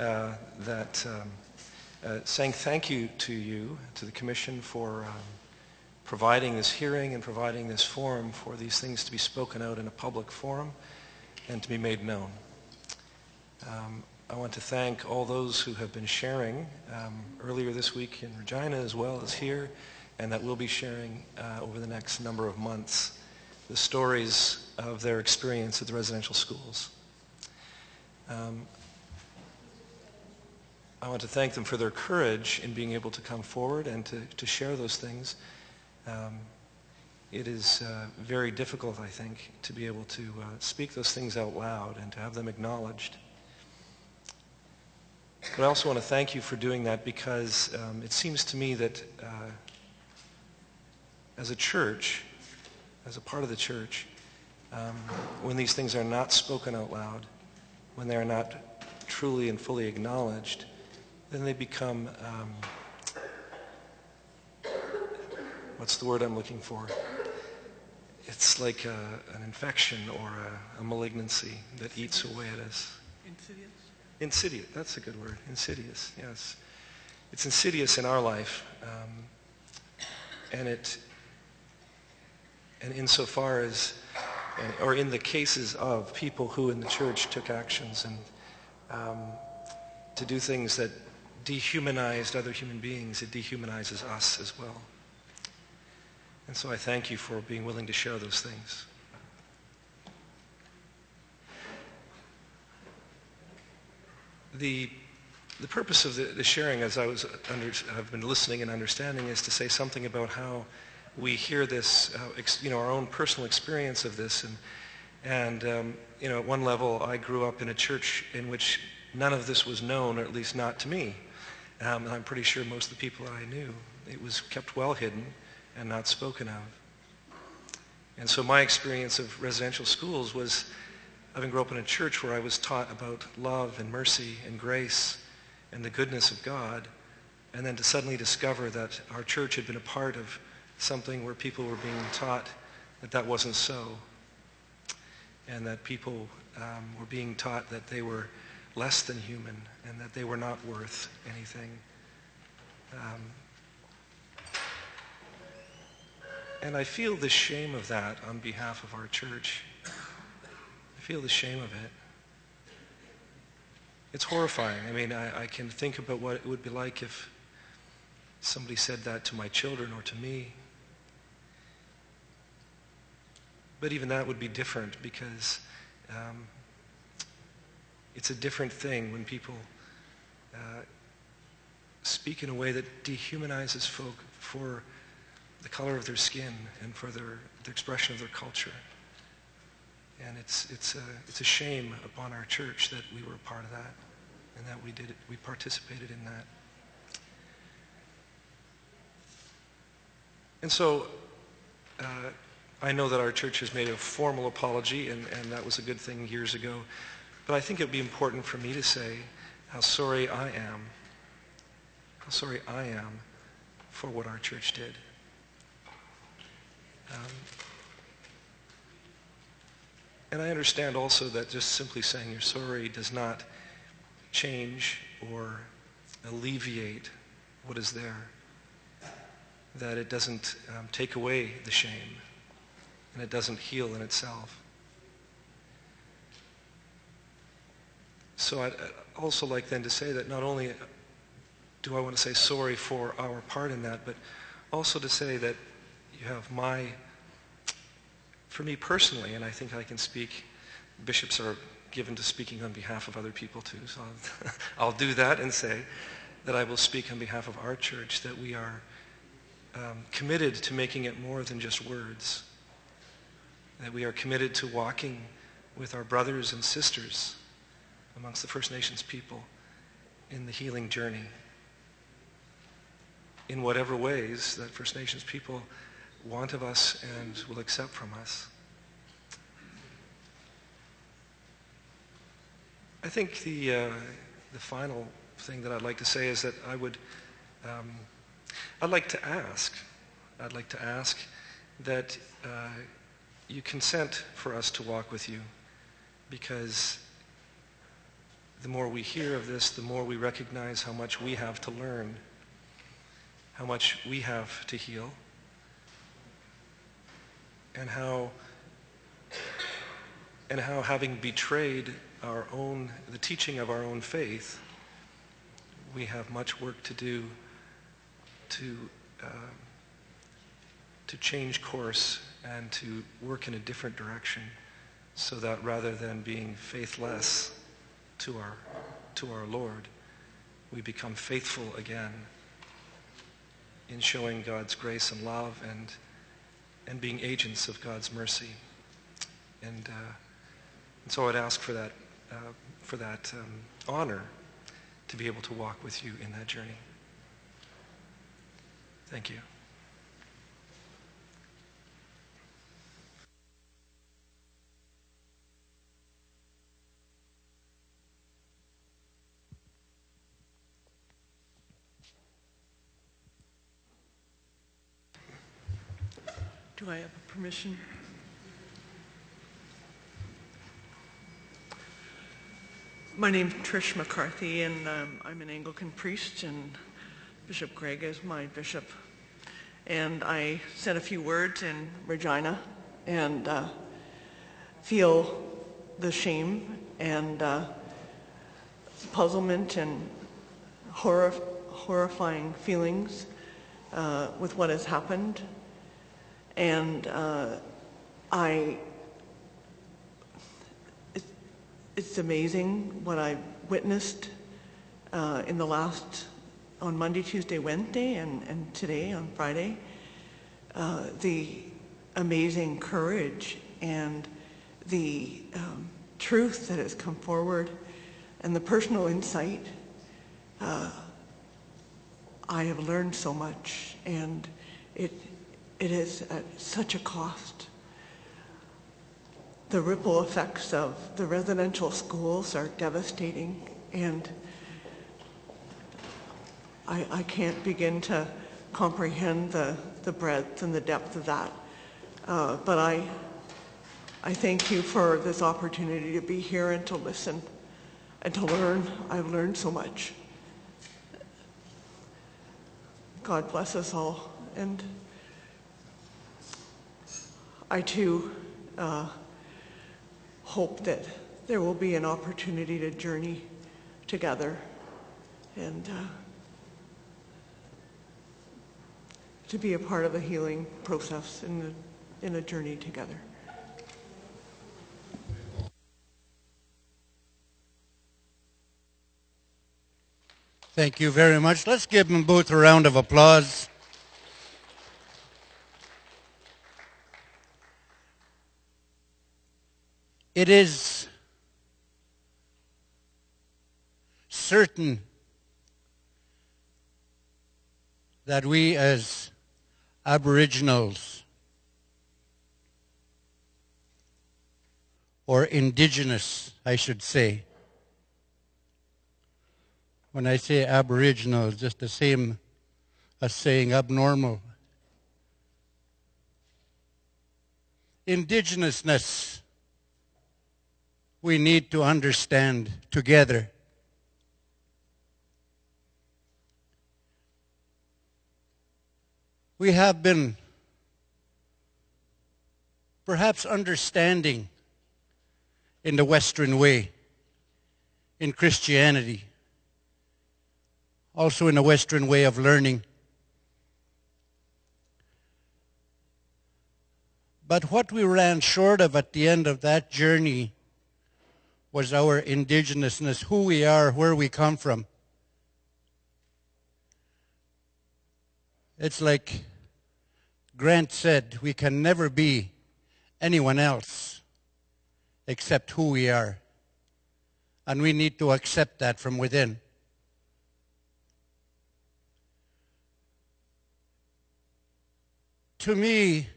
saying thank you, to the Commission, for providing this hearing and providing this forum for these things to be spoken out in a public forum and to be made known. I want to thank all those who have been sharing earlier this week in Regina as well as here, and that will be sharing over the next number of months the stories of their experience at the residential schools. I want to thank them for their courage in being able to come forward and to share those things. It is very difficult, I think, to be able to speak those things out loud and to have them acknowledged. But I also want to thank you for doing that, because it seems to me that as a church, as a part of the church, when these things are not spoken out loud, when they are not truly and fully acknowledged, then they become, what's the word I'm looking for? It's like an infection or a malignancy that eats away at us. Insidious? Insidious, that's a good word. Insidious, yes. It's insidious in our life, and insofar as, or in the cases of people who in the church took actions and to do things that dehumanized other human beings, it dehumanizes us as well. And so I thank you for being willing to share those things. The purpose of the sharing, as I've been listening and understanding, is to say something about how we hear this, our own personal experience of this. And at one level, I grew up in a church in which none of this was known, or at least not to me. And I'm pretty sure most of the people that I knew, it was kept well hidden and not spoken of. And so my experience of residential schools was having grown up in a church where I was taught about love and mercy and grace and the goodness of God, and then to suddenly discover that our church had been a part of something where people were being taught that that wasn't so, and that people were being taught that they were less than human and that they were not worth anything. And I feel the shame of that on behalf of our church. I feel the shame of it. It's horrifying. I mean, I can think about what it would be like if somebody said that to my children or to me. But even that would be different, because it's a different thing when people speak in a way that dehumanizes folk for the color of their skin and for the expression of their culture. And it's a shame upon our church that we were a part of that and that we participated in that. And so I know that our church has made a formal apology, and that was a good thing years ago. But I think it would be important for me to say how sorry I am for what our church did. And I understand also that just simply saying you're sorry does not change or alleviate what is there. That it doesn't take away the shame, and it doesn't heal in itself. So I'd also like then to say that not only do I want to say sorry for our part in that, but also to say that you have for me personally, and I think I can speak, bishops are given to speaking on behalf of other people too, so I'll do that and say that I will speak on behalf of our church, that we are committed to making it more than just words, that we are committed to walking with our brothers and sisters amongst the First Nations people in the healing journey, in whatever ways that First Nations people want of us and will accept from us. I think the final thing that I'd like to say is that I'd like to ask that you consent for us to walk with you, because the more we hear of this, the more we recognize how much we have to learn, how much we have to heal, and how having betrayed the teaching of our own faith, we have much work to do to change course and to work in a different direction, so that rather than being faithless to our Lord, we become faithful again in showing God's grace and love and being agents of God's mercy. And so I'd ask for that honor to be able to walk with you in that journey. Thank you. Do I have permission? My name's Trish McCarthy, and I'm an Anglican priest, and Bishop Greg is my bishop. And I said a few words in Regina and feel the shame and puzzlement and horrifying feelings with what has happened. And it's amazing what I witnessed in the last, on Monday, Tuesday, Wednesday, and today on Friday. The amazing courage and the truth that has come forward and the personal insight. I have learned so much, and it is at such a cost. The ripple effects of the residential schools are devastating, and I can't begin to comprehend the breadth and the depth of that. But I thank you for this opportunity to be here and to listen and to learn. I've learned so much. God bless us all. And I too hope that there will be an opportunity to journey together and to be a part of the healing process in a journey together. Thank you very much. Let's give them both a round of applause. It is certain that we as Aboriginals or Indigenous, I should say. When I say Aboriginal, it's just the same as saying abnormal. Indigenousness, we need to understand together. We have been perhaps understanding in the Western way, in Christianity, also in the Western way of learning. But what we ran short of at the end of that journey was our indigenousness, who we are, where we come from. It's like Grant said, we can never be anyone else except who we are. And we need to accept that from within. To me,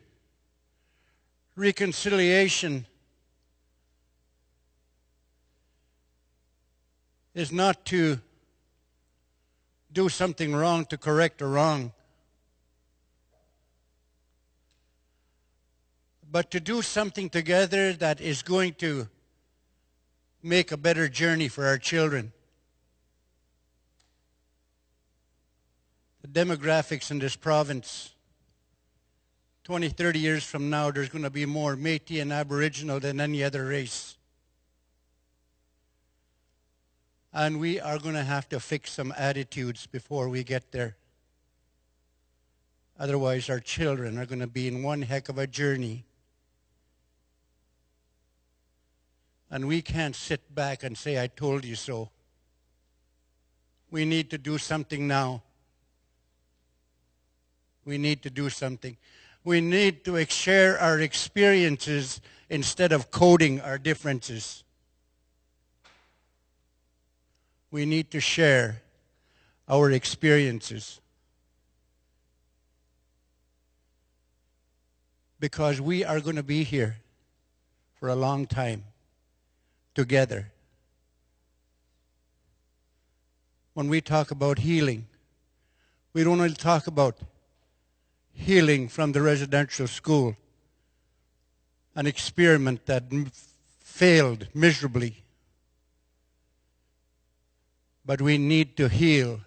reconciliation is not to do something wrong to correct a wrong, but to do something together that is going to make a better journey for our children. The demographics in this province, 20, 30 years from now, there's going to be more Métis and Aboriginal than any other race. And we are going to have to fix some attitudes before we get there. Otherwise, our children are going to be in one heck of a journey. And we can't sit back and say, I told you so. We need to do something now. We need to do something. We need to share our experiences instead of coding our differences. We need to share our experiences. Because we are going to be here for a long time together. When we talk about healing, we don't only talk about healing from the residential school, an experiment that failed miserably. But we need to heal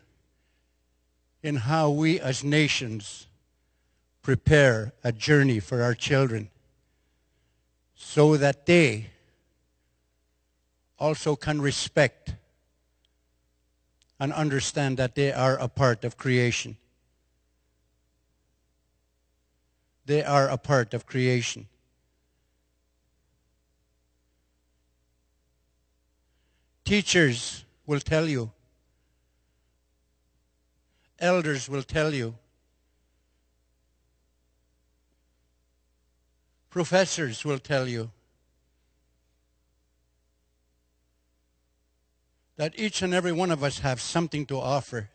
in how we as nations prepare a journey for our children so that they also can respect and understand that they are a part of creation. They are a part of creation. Teachers will tell you. Elders will tell you. Professors will tell you that each and every one of us have something to offer.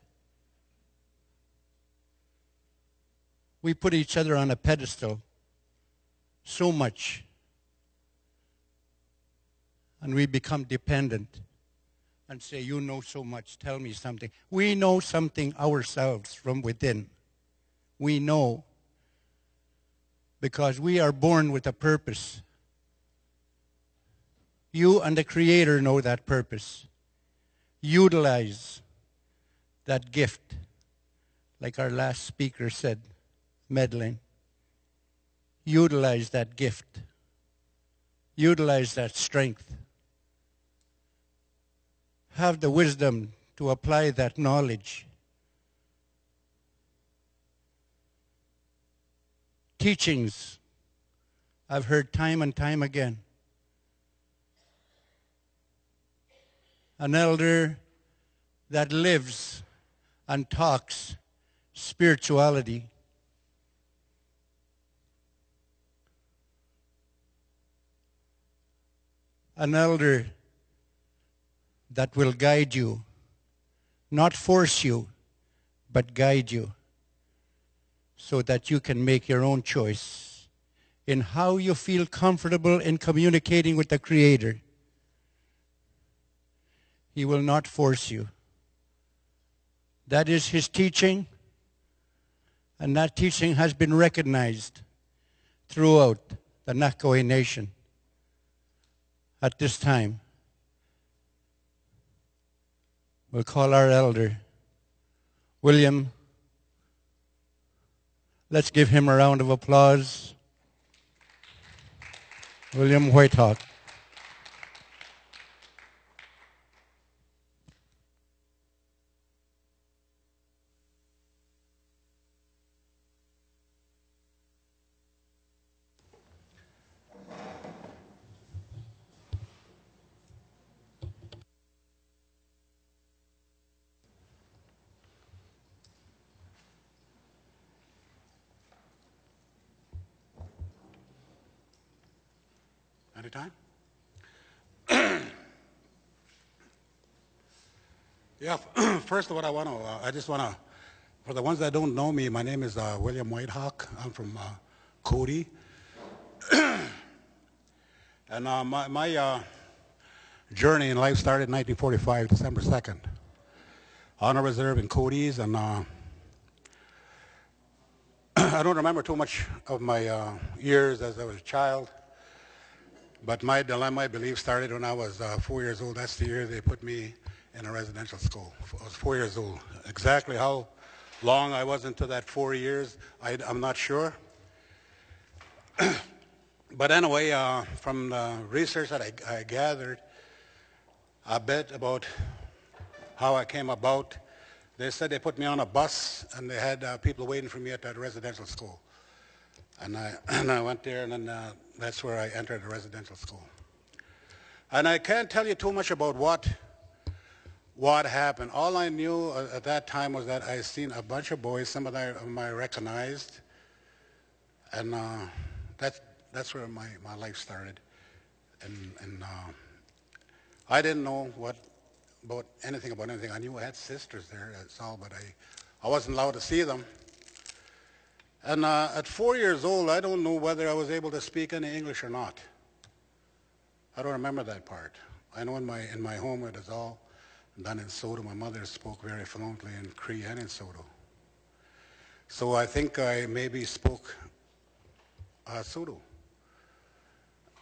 We put each other on a pedestal so much, and we become dependent and say, you know so much, tell me something. We know something ourselves from within. We know because we are born with a purpose. You and the Creator know that purpose. Utilize that gift, like our last speaker said, Medlin. Utilize that gift. Utilize that strength. Have the wisdom to apply that knowledge. Teachings, I've heard time and time again. An elder that lives and talks spirituality. An elder that will guide you, not force you, but guide you so that you can make your own choice in how you feel comfortable in communicating with the Creator. He will not force you. That is His teaching, and that teaching has been recognized throughout the Nakaway Nation at this time. We'll call our elder, William. Let's give him a round of applause. William Whitehawk. Anytime? Yeah, first of all, I just want to, for the ones that don't know me, my name is William Whitehawk. I'm from Cody. And my journey in life started in 1945, December 2nd, on a reserve in Cody's. And I don't remember too much of my years as I was a child. But my dilemma, I believe, started when I was 4 years old. That's the year they put me in a residential school. I was 4 years old. Exactly how long I was into that 4 years, I'm not sure. But anyway, from the research that I gathered a bit about how I came about, they said they put me on a bus and they had people waiting for me at that residential school. And I went there, and then that's where I entered the residential school. And I can't tell you too much about what happened. All I knew at that time was that I seen a bunch of boys, some of them I recognized, and that's where my life started. And I didn't know about anything. I knew I had sisters there, that's all, but I wasn't allowed to see them. And at 4 years old, I don't know whether I was able to speak any English or not. I don't remember that part. I know in my home it was all done in Soto. My mother spoke very fluently in Cree and in Soto. So I think I maybe spoke Soto.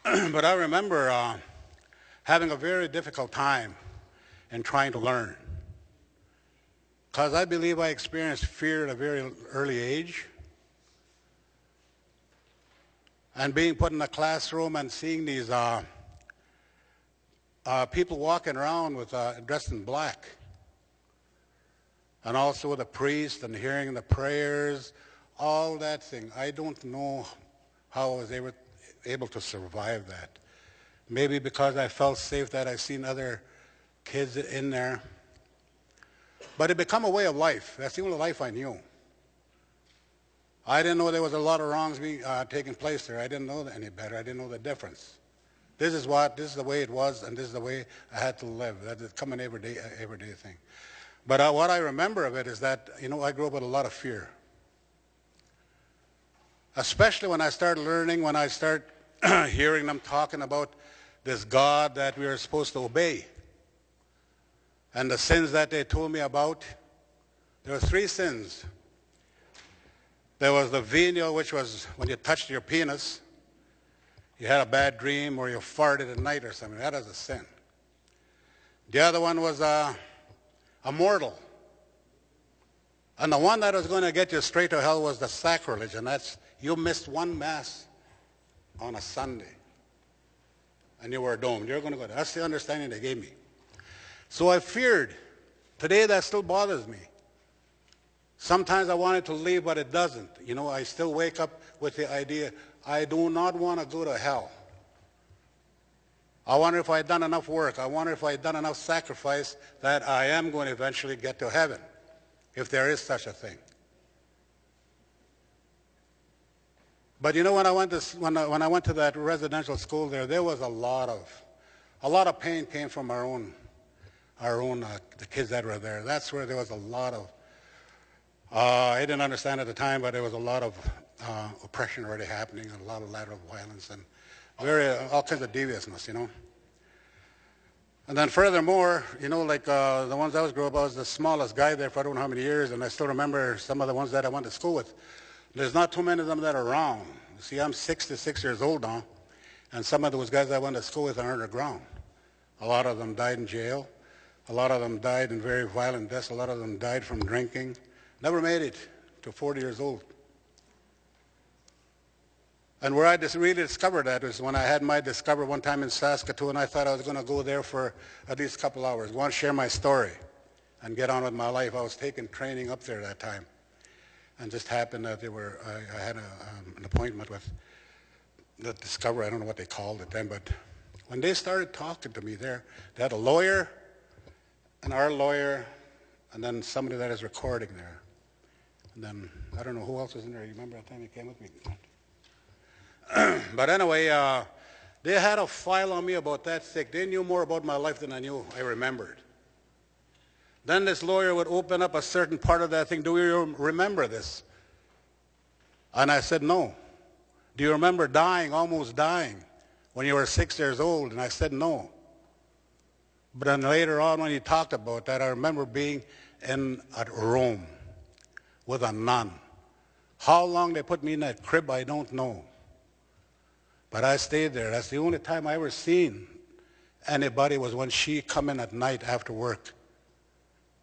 But I remember having a very difficult time in trying to learn. Because I believe I experienced fear at a very early age. And being put in a classroom and seeing these people walking around with dressed in black, and also the priest and hearing the prayers, all that thing. I don't know how I was able to survive that. Maybe because I felt safe that I seen other kids in there. But it became a way of life. That's the only life I knew. I didn't know there was a lot of wrongs taking place there. I didn't know any better. I didn't know the difference. This is the way it was, and this is the way I had to live. That is coming everyday thing. But what I remember of it is that, I grew up with a lot of fear. Especially when I started learning, when I started hearing them talking about this God that we are supposed to obey. And the sins that they told me about, there were 3 sins. There was the venial, which was when you touched your penis, you had a bad dream, or you farted at night or something. That is a sin. The other one was a mortal. And the one that was going to get you straight to hell was the sacrilege, and that's you missed one Mass on a Sunday, and you were doomed. You're going to go there. That's the understanding they gave me. So I feared. Today that still bothers me. Sometimes I wanted to leave, but it doesn't. I still wake up with the idea, I do not want to go to hell. I wonder if I had done enough work. I wonder if I had done enough sacrifice that I am going to eventually get to heaven, if there is such a thing. But you know, when I went to that residential school there was a lot of pain came from our own the kids that were there. That's where there was a lot of I didn't understand at the time, but there was a lot of oppression already happening, and a lot of lateral violence, and all kinds of deviousness, you know. And then furthermore, you know, like the ones I was growing up, I was the smallest guy there for I don't know how many years, and I still remember some of the ones that I went to school with. There's not too many of them that are around. You see, I'm 66 years old now, and some of those guys I went to school with are underground. A lot of them died in jail. A lot of them died in very violent deaths. A lot of them died from drinking. Never made it to 40 years old. And where I just really discovered that was when I had my discovery one time in Saskatoon. I thought I was going to go there for at least a couple hours, want to share my story and get on with my life. I was taking training up there that time. And just happened that I had an appointment with the Discovery. I don't know what they called it then, but when they started talking to me there, they had a lawyer, and our lawyer, and then somebody that is recording there. And then, I don't know who else was in there. You remember that time you came with me? But anyway, they had a file on me about that thick. They knew more about my life than I remembered. Then this lawyer would open up a certain part of that thing. Do you remember this? And I said, no. Do you remember dying, almost dying, when you were 6 years old? And I said, no. But then later on when he talked about that, I remember being at Rome with a nun. How long they put me in that crib, I don't know. But I stayed there. That's the only time I ever seen anybody was when she come in at night after work.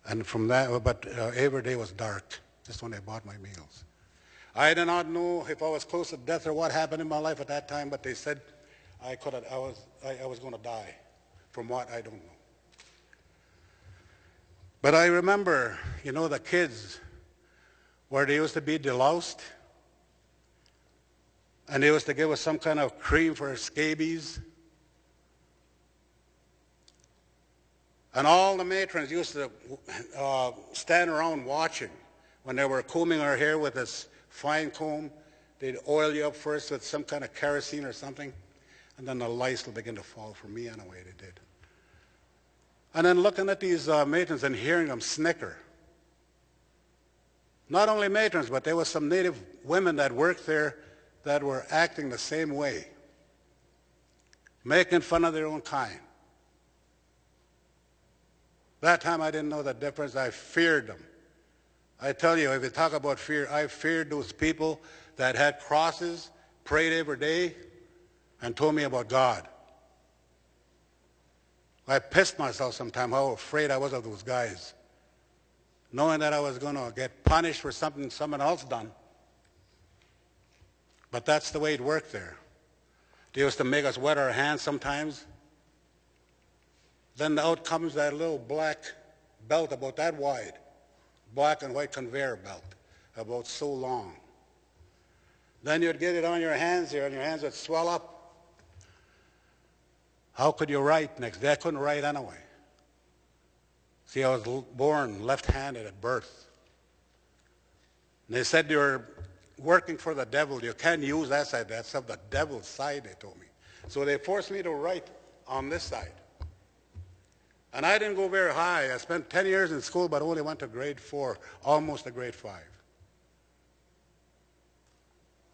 And from that, but every day was dark, just when I bought my meals. I did not know if I was close to death or what happened in my life at that time, but they said I was going to die. From what, I don't know. But I remember, you know, the kids where they used to be deloused, and they used to give us some kind of cream for scabies. And all the matrons used to stand around watching when they were combing our hair with this fine comb. They'd oil you up first with some kind of kerosene or something, and then the lice will begin to fall. For me, anyway, they did. And then looking at these matrons and hearing them snicker. Not only matrons, but there was some native women that worked there that were acting the same way, making fun of their own kind. That time I didn't know the difference. I feared them. I tell you, if you talk about fear, I feared those people that had crosses, prayed every day, and told me about God. I pissed myself sometimes how afraid I was of those guys, knowing that I was going to get punished for something someone else done. But that's the way it worked there. They used to make us wet our hands sometimes. Then out comes that little black belt about that wide, black and white conveyor belt, about so long. Then you'd get it on your hands here, and your hands would swell up. How could you write next day? I couldn't write anyway. See, I was born left-handed at birth. And they said you're working for the devil. You can't use that side. That's of the devil's side, they told me. So they forced me to write on this side. And I didn't go very high. I spent 10 years in school, but only went to grade 4, almost to grade 5.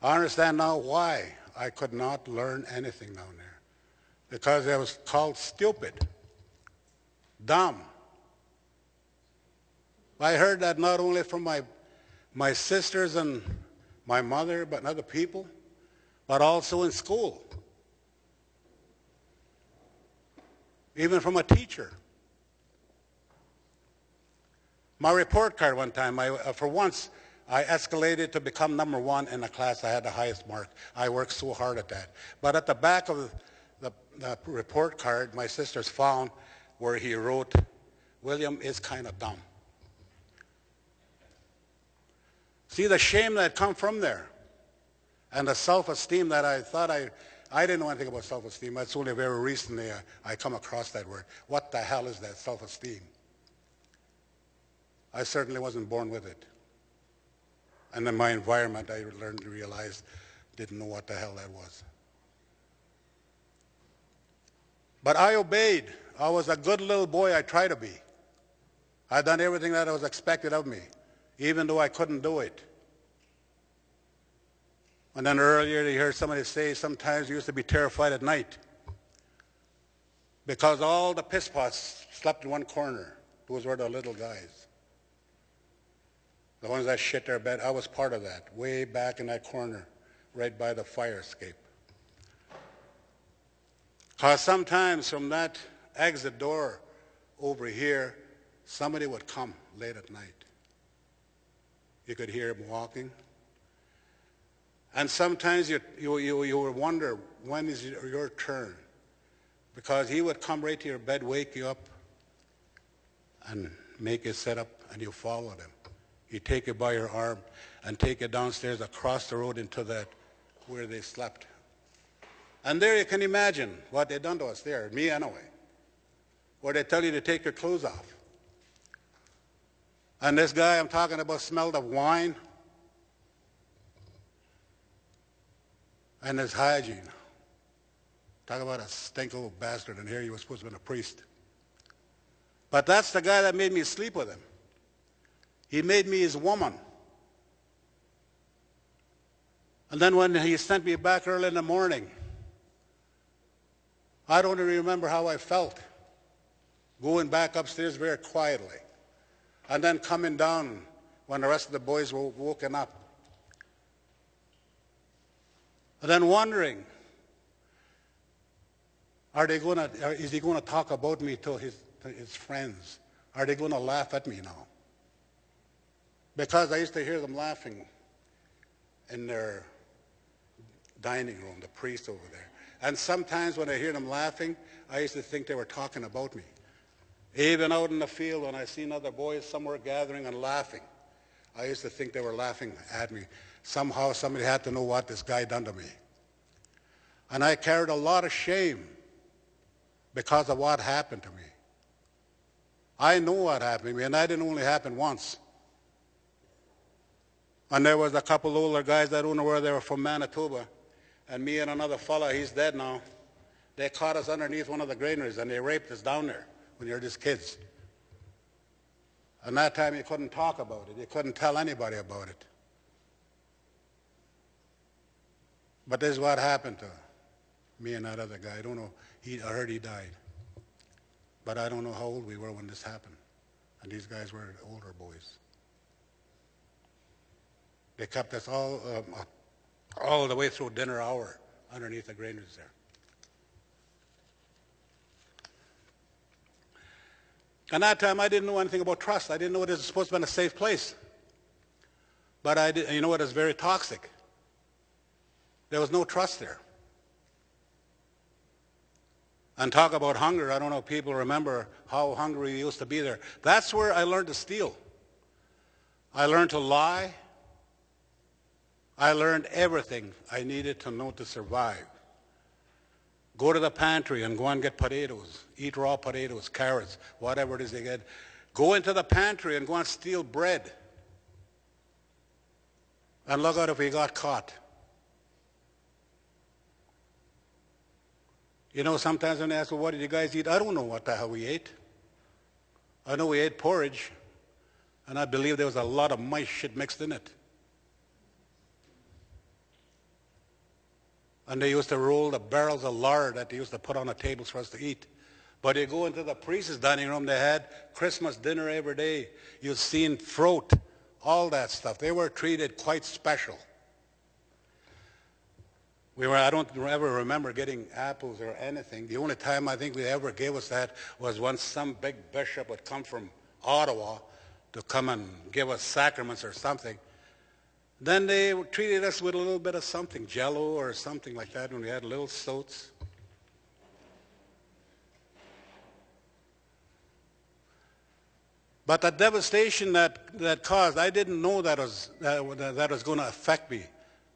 I understand now why I could not learn anything down there. Because I was called stupid, dumb. I heard that not only from my sisters and my mother, but other people, but also in school. Even from a teacher. My report card one time, for once, I escalated to become number 1 in the class. I had the highest mark. I worked so hard at that. But at the back of the report card, my sisters found where he wrote, William is kind of dumb. See the shame that come from there, and the self-esteem that I thought I I didn't know anything about self-esteem. It's only very recently I come across that word. What the hell is that, self-esteem? I certainly wasn't born with it. And in my environment, I learned to realize, didn't know what the hell that was. But I obeyed. I was a good little boy. I tried to be. I done everything that was expected of me, even though I couldn't do it. And then earlier you heard somebody say sometimes you used to be terrified at night because all the piss pots slept in one corner. Those were the little guys. The ones that shit their bed. I was part of that, way back in that corner, right by the fire escape. Because sometimes from that exit door over here, somebody would come late at night. You could hear him walking. And sometimes you would wonder, when is your turn? Because he would come right to your bed, wake you up, and make you sit up, and you follow him. He'd take you by your arm and take you downstairs across the road into that where they slept. And there you can imagine what they done to us there, me anyway, where they tell you to take your clothes off. And this guy I'm talking about smelled of wine and his hygiene. Talk about a stink old bastard, and here he was supposed to be a priest. But that's the guy that made me sleep with him. He made me his woman. And then when he sent me back early in the morning, I don't even remember how I felt, going back upstairs very quietly, and then coming down when the rest of the boys were woken up. And then wondering, is he going to talk about me to his friends? Are they going to laugh at me now? Because I used to hear them laughing in their dining room, the priest over there. And sometimes when I hear them laughing, I used to think they were talking about me. Even out in the field when I seen other boys somewhere gathering and laughing, I used to think they were laughing at me. Somehow somebody had to know what this guy done to me. And I carried a lot of shame because of what happened to me. I know what happened to me, and that didn't only happen once. And there was a couple older guys, I don't know where they were, from Manitoba, and me and another fella, he's dead now. They caught us underneath one of the granaries, and they raped us down there when you were just kids. And that time you couldn't talk about it. You couldn't tell anybody about it. But this is what happened to me and that other guy. I don't know. I heard he died. But I don't know how old we were when this happened. And these guys were older boys. They kept us all the way through dinner hour underneath the granaries there. And that time I didn't know anything about trust. I didn't know it was supposed to be a safe place. But I did, you know what, it's very toxic. There was no trust there. And talk about hunger, I don't know if people remember how hungry we used to be there. That's where I learned to steal. I learned to lie. I learned everything I needed to know to survive. Go to the pantry and go and get potatoes, eat raw potatoes, carrots, whatever it is they get. Go into the pantry and go and steal bread. And look out if we got caught. You know, sometimes when they ask, well, what did you guys eat? I don't know what the hell we ate. I know we ate porridge, and I believe there was a lot of mice shit mixed in it. And they used to roll the barrels of lard that they used to put on the tables for us to eat. But you go into the priest's dining room, they had Christmas dinner every day. You've seen fruit, all that stuff. They were treated quite special. I don't ever remember getting apples or anything. The only time I think they ever gave us that was when some big bishop would come from Ottawa to come and give us sacraments or something. Then they treated us with a little bit of something, Jell-O or something like that, when we had little soats. But the devastation that caused, I didn't know that was going to affect me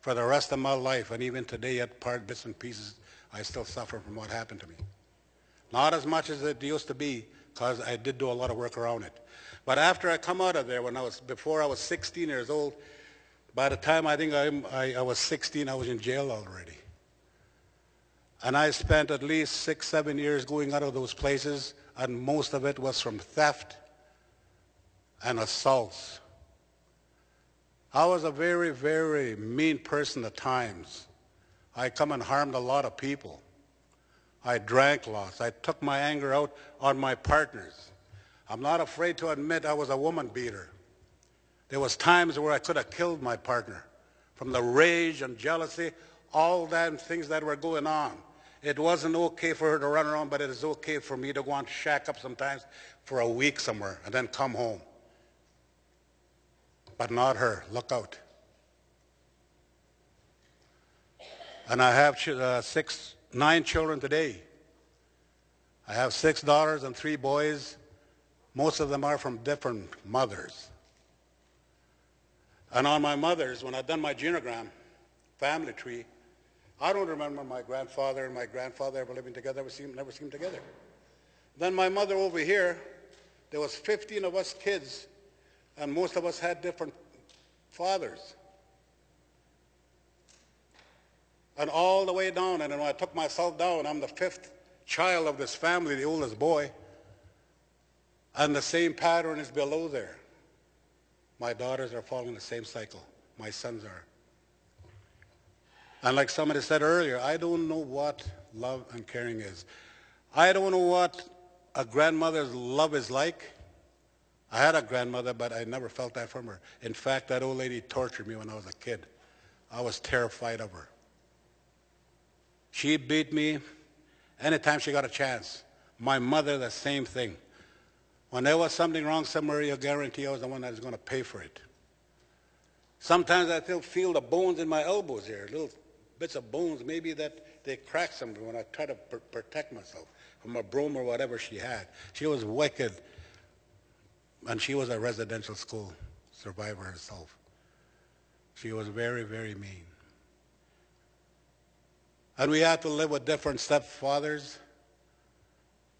for the rest of my life, and even today at bits and pieces, I still suffer from what happened to me. Not as much as it used to be, because I did do a lot of work around it. But after I come out of there, before I was 16 years old, by the time I think I was 16, I was in jail already. And I spent at least 6, 7 years going out of those places, and most of it was from theft and assaults. I was a very, very mean person at times. I come and harmed a lot of people. I drank lots. I took my anger out on my partners. I'm not afraid to admit I was a woman beater. There was times where I could have killed my partner from the rage and jealousy, all them things that were going on. It wasn't okay for her to run around, but it is okay for me to go and shack up sometimes for a week somewhere and then come home. But not her. Look out. And I have 9 children today. I have 6 daughters and 3 boys. Most of them are from different mothers. And on my mother's, when I've done my genogram, family tree, I don't remember my grandfather and my grandfather ever living together, never seen them together. Then my mother over here, there was 15 of us kids, and most of us had different fathers. And all the way down, and when I took myself down, I'm the 5th child of this family, the oldest boy, and the same pattern is below there. My daughters are following the same cycle. My sons are. And like somebody said earlier, I don't know what love and caring is. I don't know what a grandmother's love is like. I had a grandmother, but I never felt that from her. In fact, that old lady tortured me when I was a kid. I was terrified of her. She beat me anytime she got a chance. My mother, the same thing. When there was something wrong somewhere, you guarantee I was the one that was going to pay for it. Sometimes I still feel the bones in my elbows here, little bits of bones, maybe that they crack somewhere when I try to protect myself from a broom or whatever she had. She was wicked, and she was a residential school survivor herself. She was very, very mean. And we had to live with different stepfathers.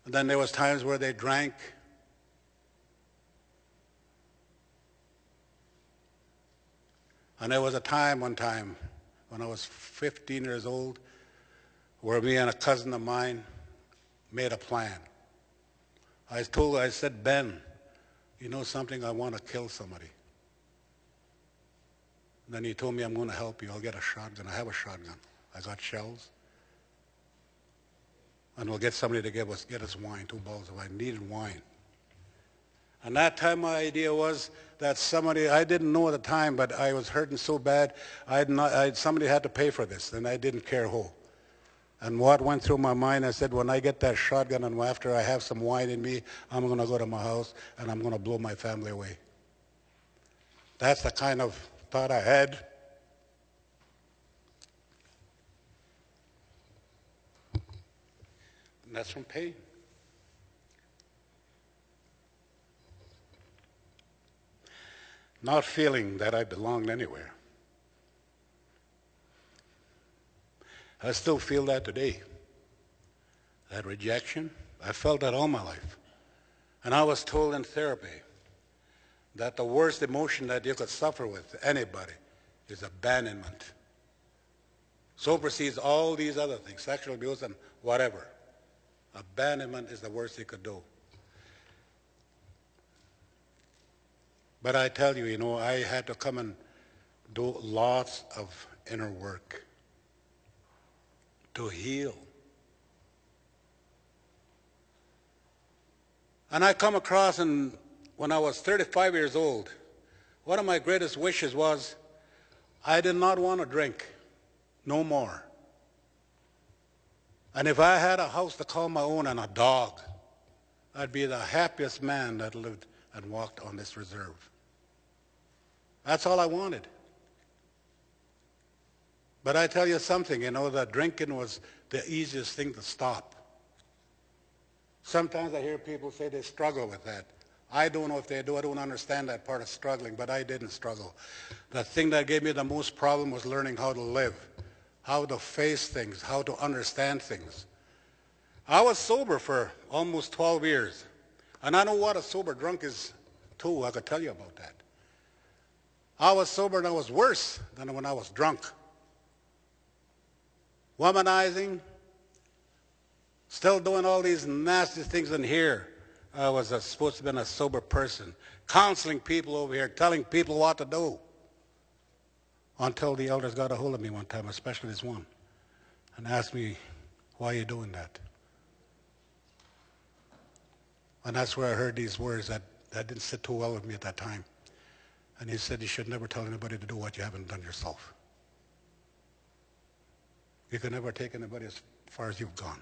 And then there was times where they drank. And there was one time, when I was 15 years old, where me and a cousin of mine made a plan. I said, Ben, you know something, I want to kill somebody. And then he told me, I'm going to help you. I'll get a shotgun. I have a shotgun. I got shells. And we'll get somebody to get us wine, 2 bottles of wine. I needed wine. And that time my idea was that I didn't know at the time, but I was hurting so bad, somebody had to pay for this, and I didn't care who. And what went through my mind, I said, when I get that shotgun and after I have some wine in me, I'm going to go to my house and I'm going to blow my family away. That's the kind of thought I had. And that's from pain. Not feeling that I belonged anywhere. I still feel that today. That rejection, I felt that all my life. And I was told in therapy that the worst emotion that you could suffer with anybody is abandonment. So proceeds all these other things, sexual abuse and whatever. Abandonment is the worst you could do. But I tell you, I had to come and do lots of inner work to heal. And I come across, and when I was 35 years old, one of my greatest wishes was I did not want to drink no more. And if I had a house to call my own and a dog, I'd be the happiest man that lived and walked on this reserve. That's all I wanted. But I tell you something, that drinking was the easiest thing to stop. Sometimes I hear people say they struggle with that. I don't know if they do. I don't understand that part of struggling, but I didn't struggle. The thing that gave me the most problem was learning how to live, how to face things, how to understand things. I was sober for almost 12 years, and I know what a sober drunk is too. I could tell you about that. I was sober and I was worse than when I was drunk. Womanizing, still doing all these nasty things in here. I was supposed to have been a sober person, counseling people over here, telling people what to do. Until the elders got a hold of me one time, especially this one, and asked me, why are you doing that? And that's where I heard these words that didn't sit too well with me at that time. And he said, you should never tell anybody to do what you haven't done yourself. You can never take anybody as far as you've gone.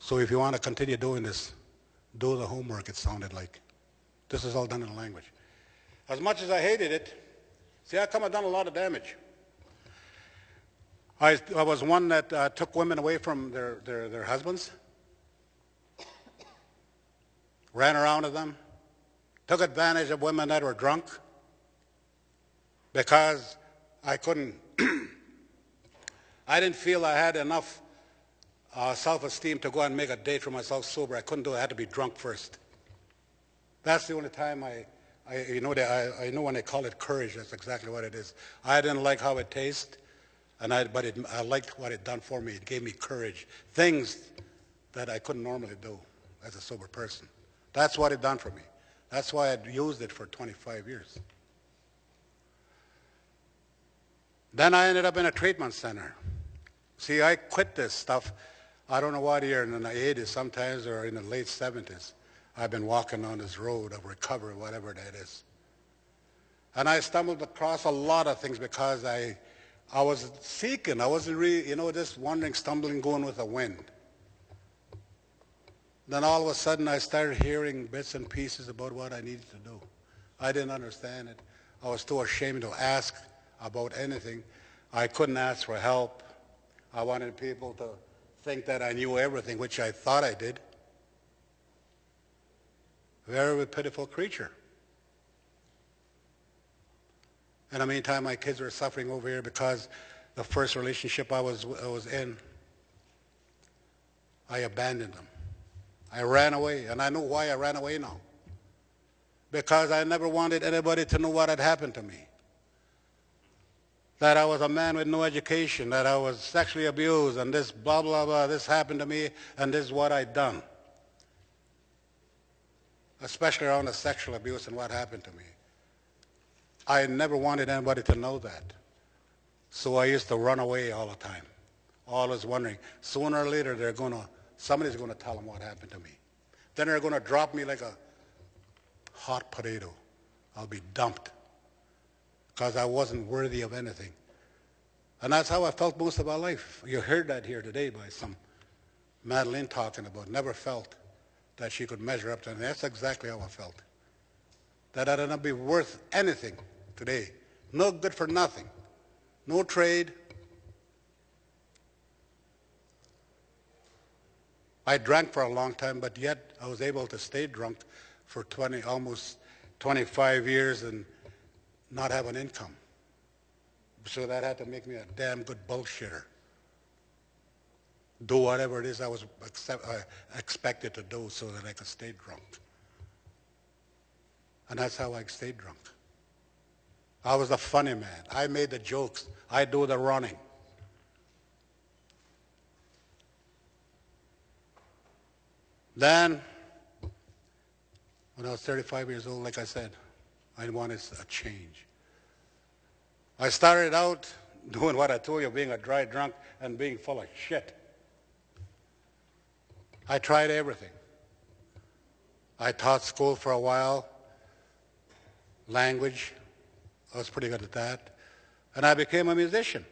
So if you want to continue doing this, do the homework, it sounded like. This is all done in language. As much as I hated it, see, I come and done a lot of damage. I was one that took women away from their husbands, ran around with them, took advantage of women that were drunk because I couldn't, I didn't feel I had enough self-esteem to go and make a date for myself sober. I couldn't do it. I had to be drunk first. That's the only time I know when they call it courage, that's exactly what it is. I didn't like how it tasted, but I liked what it done for me. It gave me courage, things that I couldn't normally do as a sober person. That's what it done for me. That's why I used it for 25 years. Then I ended up in a treatment center. See, I quit this stuff, I don't know what year, in the 80s sometimes or in the late 70s. I've been walking on this road of recovery, whatever that is. And I stumbled across a lot of things because I was seeking. I wasn't really, just wandering, stumbling, going with the wind. Then all of a sudden I started hearing bits and pieces about what I needed to do. I didn't understand it. I was too ashamed to ask about anything. I couldn't ask for help. I wanted people to think that I knew everything, which I thought I did. Very pitiful creature. In the meantime, my kids were suffering over here because the first relationship I was in, I abandoned them. I ran away, and I know why I ran away now. Because I never wanted anybody to know what had happened to me. That I was a man with no education, that I was sexually abused, and this blah, blah, blah, this happened to me, and this is what I'd done. Especially around the sexual abuse and what happened to me. I never wanted anybody to know that. So I used to run away all the time, always wondering, sooner or later somebody's going to tell them what happened to me. Then they're going to drop me like a hot potato. I'll be dumped because I wasn't worthy of anything. And that's how I felt most of my life. You heard that here today by some Madeline talking about, never felt that she could measure up to anything. That's exactly how I felt. That I'd not be worth anything today. No good for nothing. No trade. I drank for a long time, but yet I was able to stay drunk for almost 25 years and not have an income. So that had to make me a damn good bullshitter. Do whatever it is I was expected to do so that I could stay drunk. And that's how I stayed drunk. I was the funny man. I made the jokes. I do the running. Then, when I was 35 years old, like I said, I wanted a change. I started out doing what I told you, being a dry drunk and being full of shit. I tried everything. I taught school for a while, language. I was pretty good at that. And I became a musician.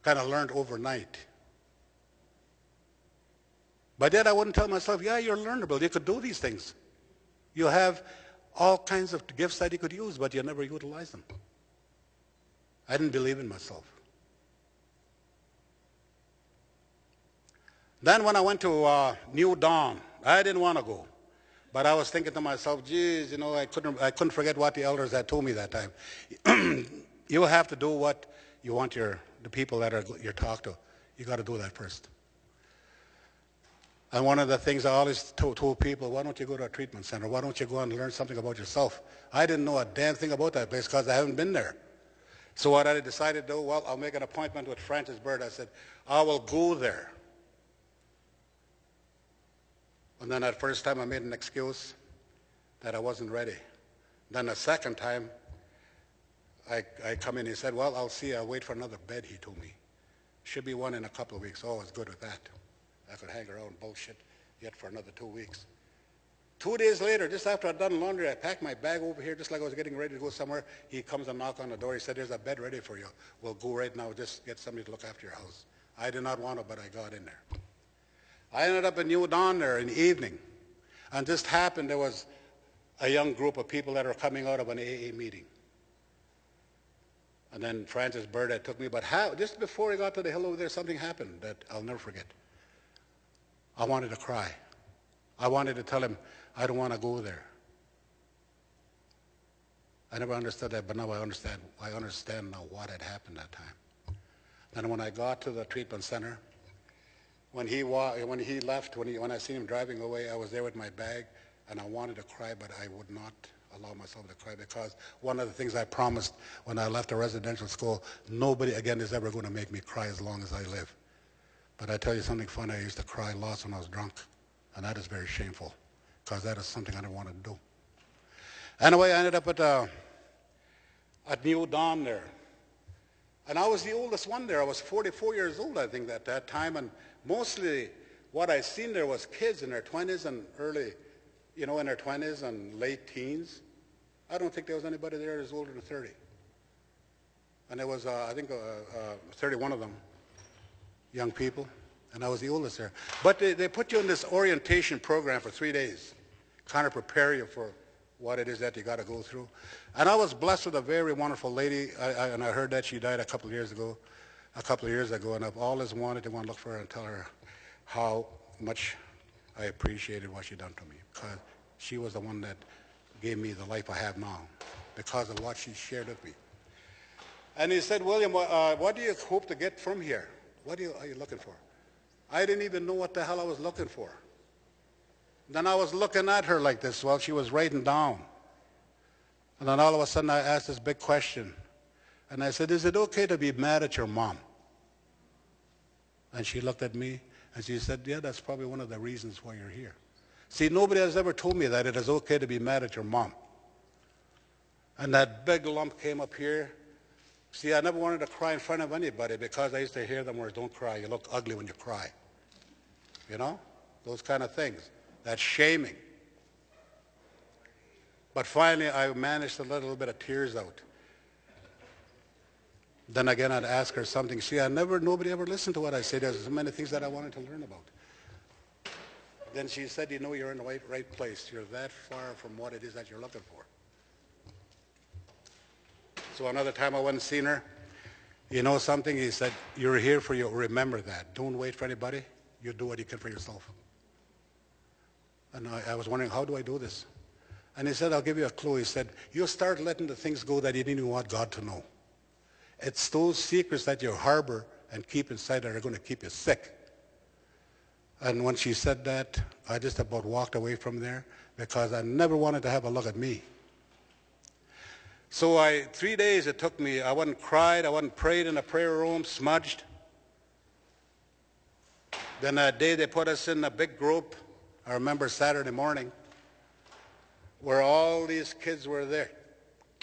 Kind of learned overnight. But then I wouldn't tell myself, yeah, you're learnable. You could do these things. You have all kinds of gifts that you could use, but you never utilize them. I didn't believe in myself. Then when I went to New Dawn, I didn't want to go. But I was thinking to myself, geez, you know, I couldn't forget what the elders had told me that time. You have to do what you want the people that you talk to. You got to do that first. And one of the things I always told people, why don't you go to a treatment center? Why don't you go and learn something about yourself? I didn't know a damn thing about that place because I haven't been there. So what I decided to do, well, I'll make an appointment with Francis Bird. I said, I will go there. And then that first time I made an excuse that I wasn't ready. Then the second time I come in, he said, well, I'll wait for another bed, he told me. Should be one in a couple of weeks. Oh, I was good with that. I could hang around bullshit yet for another 2 weeks. 2 days later, just after I'd done laundry, I packed my bag over here just like I was getting ready to go somewhere. He comes and knocks on the door. He said, there's a bed ready for you. We'll go right now. Just get somebody to look after your house. I did not want to, but I got in there. I ended up in New Dawn there in the evening. And just happened there was a young group of people that were coming out of an AA meeting. And then Francis Bird had took me, but just before I got to the hill over there, something happened that I'll never forget. I wanted to cry. I wanted to tell him, I don't want to go there. I never understood that, but now I understand. I understand now what had happened that time. Then when I got to the treatment center, when he left, when I seen him driving away, I was there with my bag, and I wanted to cry, but I would not allow myself to cry because one of the things I promised when I left the residential school, nobody again is ever going to make me cry as long as I live. But I tell you something funny, I used to cry lots when I was drunk, and that is very shameful because that is something I don't want to do. Anyway, I ended up at New Dawn there. And I was the oldest one there. I was 44 years old, I think, at that time. And mostly what I seen there was kids in their 20s and early, in their 20s and late teens. I don't think there was anybody there that was older than 30. And there was, I think, 31 of them, young people. And I was the oldest there. But they put you in this orientation program for 3 days, kind of prepare you for what it is that you got to go through. And I was blessed with a very wonderful lady, and I heard that she died a couple of years ago, and I've always wanted to look for her and tell her how much I appreciated what she done to me, because she was the one that gave me the life I have now, because of what she shared with me. And he said, William, what do you hope to get from here? What are you looking for? I didn't even know what the hell I was looking for. Then I was looking at her like this while she was writing down. And then all of a sudden I asked this big question. And I said, is it okay to be mad at your mom? And she looked at me and she said, yeah, that's probably one of the reasons why you're here. See, nobody has ever told me that it is okay to be mad at your mom. And that big lump came up here. See, I never wanted to cry in front of anybody because I used to hear them words, don't cry, you look ugly when you cry. Those kind of things. That's shaming. But finally, I managed to let a little bit of tears out. Then again, I'd ask her something. See, nobody ever listened to what I said. There's so many things that I wanted to learn about. Then she said, you're in the right place. You're that far from what it is that you're looking for. So another time I went and seen her. You know something? He said, you're here for you. Remember that. Don't wait for anybody. You do what you can for yourself. And I was wondering, how do I do this? And he said, I'll give you a clue. He said, you'll start letting the things go that you didn't even want God to know. It's those secrets that you harbor and keep inside that are going to keep you sick. And when she said that, I just about walked away from there because I never wanted to have a look at me. So 3 days it took me. I wasn't cried. I wasn't prayed in a prayer room, smudged. Then that day they put us in a big group. I remember Saturday morning where all these kids were there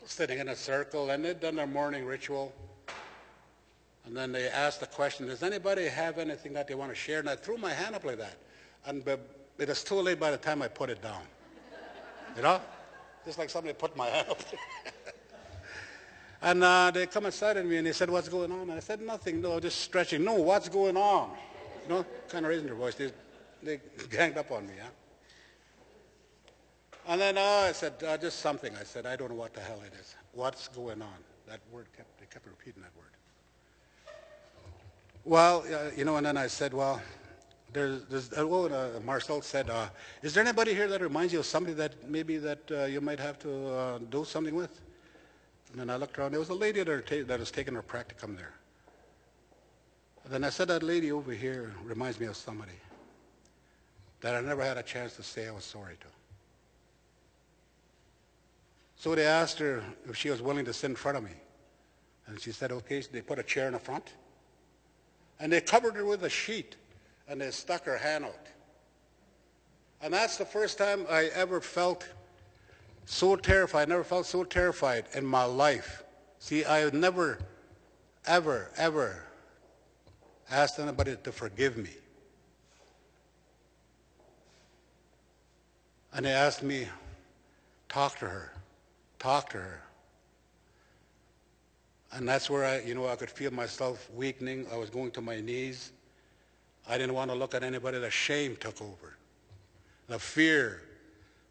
sitting in a circle, and they'd done their morning ritual. And then they asked the question, does anybody have anything that they want to share? And I threw my hand up like that. And it was too late by the time I put it down. Just like somebody put my hand up. And they come inside of me and they said, what's going on? And I said, nothing, no, just stretching. No, what's going on? Kind of raising their voice. They ganged up on me, And then I said, just something. I said, I don't know what the hell it is. What's going on? That word they kept repeating that word. Well, and then I said, well, Marcel said, is there anybody here that reminds you of somebody that maybe that you might have to do something with? And then I looked around. There was a lady that was taking her practicum there. And then I said, that lady over here reminds me of somebody that I never had a chance to say I was sorry to. So they asked her if she was willing to sit in front of me. And she said, okay. So they put a chair in the front. And they covered her with a sheet. And they stuck her hand out. And that's the first time I ever felt so terrified. I never felt so terrified in my life. See, I had never, ever, ever asked anybody to forgive me. And they asked me, talk to her. Talk to her. And that's where I could feel myself weakening. I was going to my knees. I didn't want to look at anybody. The shame took over. The fear.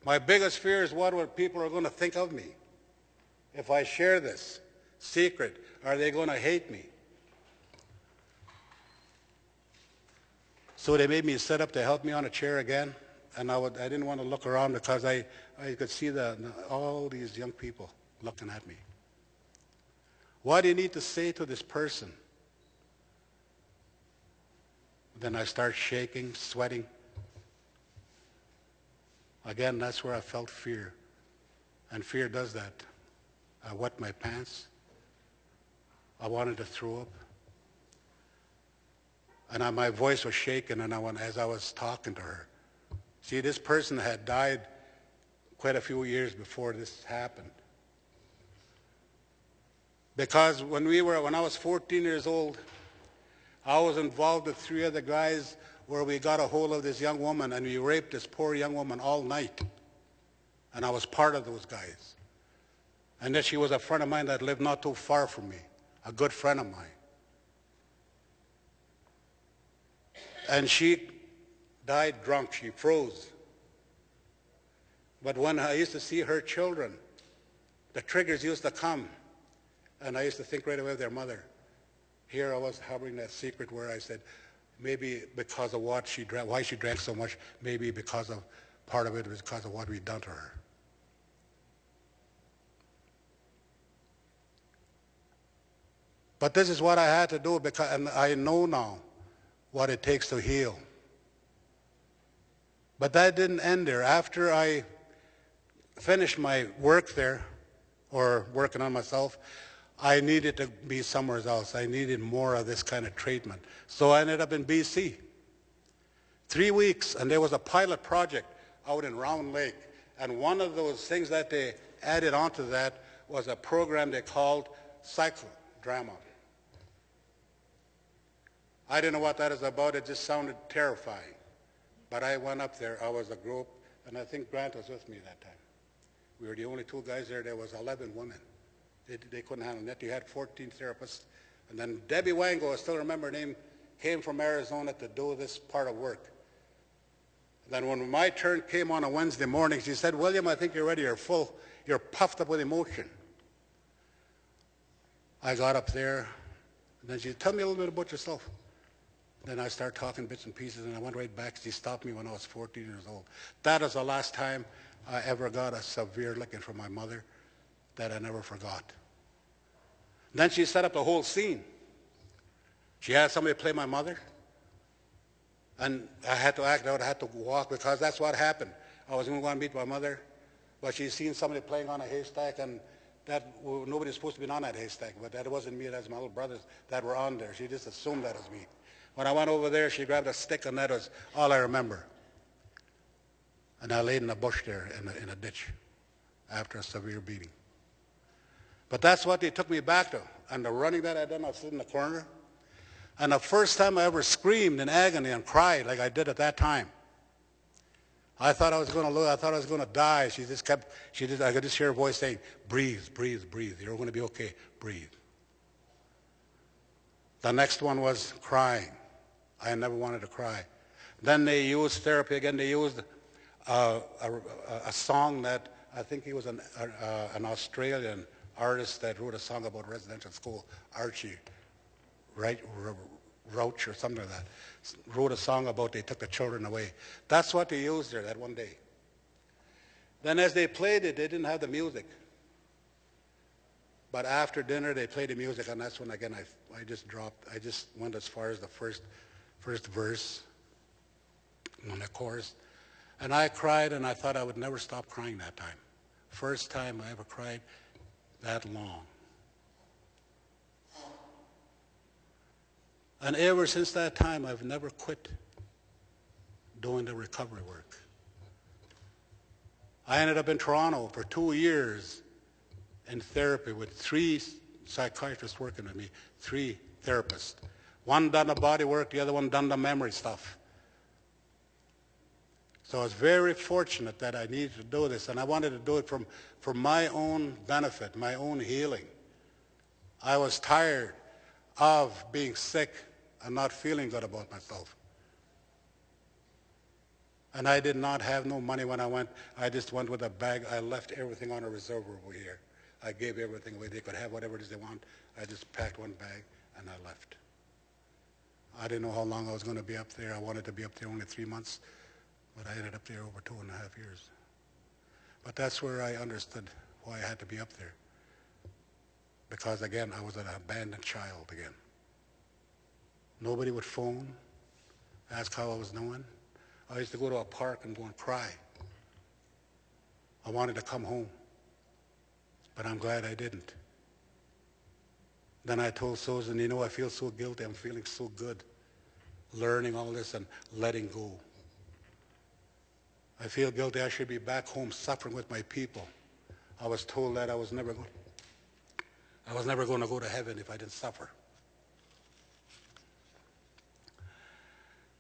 My biggest fear is what people are going to think of me. If I share this secret, are they going to hate me? So they made me sit up to help me on a chair again. And I didn't want to look around because I could see all these young people looking at me. What do you need to say to this person? Then I start shaking, sweating. Again, that's where I felt fear. And fear does that. I wet my pants. I wanted to throw up. And my voice was shaking as I was talking to her. See, this person had died quite a few years before this happened. Because when I was 14 years old, I was involved with 3 other guys where we got a hold of this young woman and we raped this poor young woman all night. And I was part of those guys. And then she was a friend of mine that lived not too far from me, a good friend of mine. And she died drunk. She froze. But when I used to see her children, the triggers used to come. And I used to think right away of their mother. Here I was harboring that secret where I said, maybe because of what she drank, why she drank so much, maybe because of, part of it was because of what we'd done to her. But this is what I had to do and I know now what it takes to heal. But that didn't end there. After I finished my work there, or working on myself, I needed to be somewhere else. I needed more of this kind of treatment. So I ended up in BC. 3 weeks, and there was a pilot project out in Round Lake. And one of those things that they added onto that was a program they called psychodrama. I didn't know what that is about. It just sounded terrifying. But I went up there. I was a group, and I think Grant was with me that time. We were the only 2 guys there. There was 11 women. They couldn't handle it. You had 14 therapists. And then Debbie Wango, I still remember her name, came from Arizona to do this part of work. And then when my turn came on a Wednesday morning, she said, William, I think you're ready. You're puffed up with emotion. I got up there, and then she said, tell me a little bit about yourself. Then I started talking bits and pieces, and I went right back. She stopped me when I was 14 years old. That is the last time I ever got a severe licking from my mother that I never forgot. Then she set up the whole scene. She had somebody play my mother, and I had to act out. I had to walk because that's what happened. I was going to go and meet my mother, but she seen somebody playing on a haystack, and nobody's supposed to be on that haystack, but that wasn't me. That was my little brothers that were on there. She just assumed that was me. When I went over there, she grabbed a stick, and that was all I remember. And I laid in a bush there in a ditch after a severe beating. But that's what they took me back to. And the running that I done, I stood in the corner. And the first time I ever screamed in agony and cried like I did at that time, I thought I was going to die. I could just hear her voice saying, breathe, breathe, breathe. You're going to be okay. Breathe. The next one was crying. I never wanted to cry. Then they used therapy again. They used a song that I think he was an Australian artist that wrote a song about residential school, Archie Roach or something like that. wrote a song about they took the children away. That's what they used there that one day. Then as they played it, they didn't have the music. But after dinner, they played the music, and that's when, again, I just dropped. I just went as far as the first verse on the chorus. And I cried, and I thought I would never stop crying that time. First time I ever cried that long. And ever since that time, I've never quit doing the recovery work. I ended up in Toronto for 2 years in therapy with 3 psychiatrists working with me, 3 therapists. One done the body work, the other one done the memory stuff. So I was very fortunate that I needed to do this, and I wanted to do it for my own benefit, my own healing. I was tired of being sick and not feeling good about myself. And I did not have no money when I went. I just went with a bag. I left everything on a reserve over here. I gave everything away. They could have whatever it is they want. I just packed one bag and I left. I didn't know how long I was going to be up there. I wanted to be up there only 3 months, but I ended up there over 2.5 years. But that's where I understood why I had to be up there. Because again, I was an abandoned child again. Nobody would phone, ask how I was doing. I used to go to a park and go and cry. I wanted to come home, but I'm glad I didn't. Then I told Susan, you know, I feel so guilty. I'm feeling so good learning all this and letting go. I feel guilty. I should be back home suffering with my people. I was told that I was never going to go to heaven if I didn't suffer.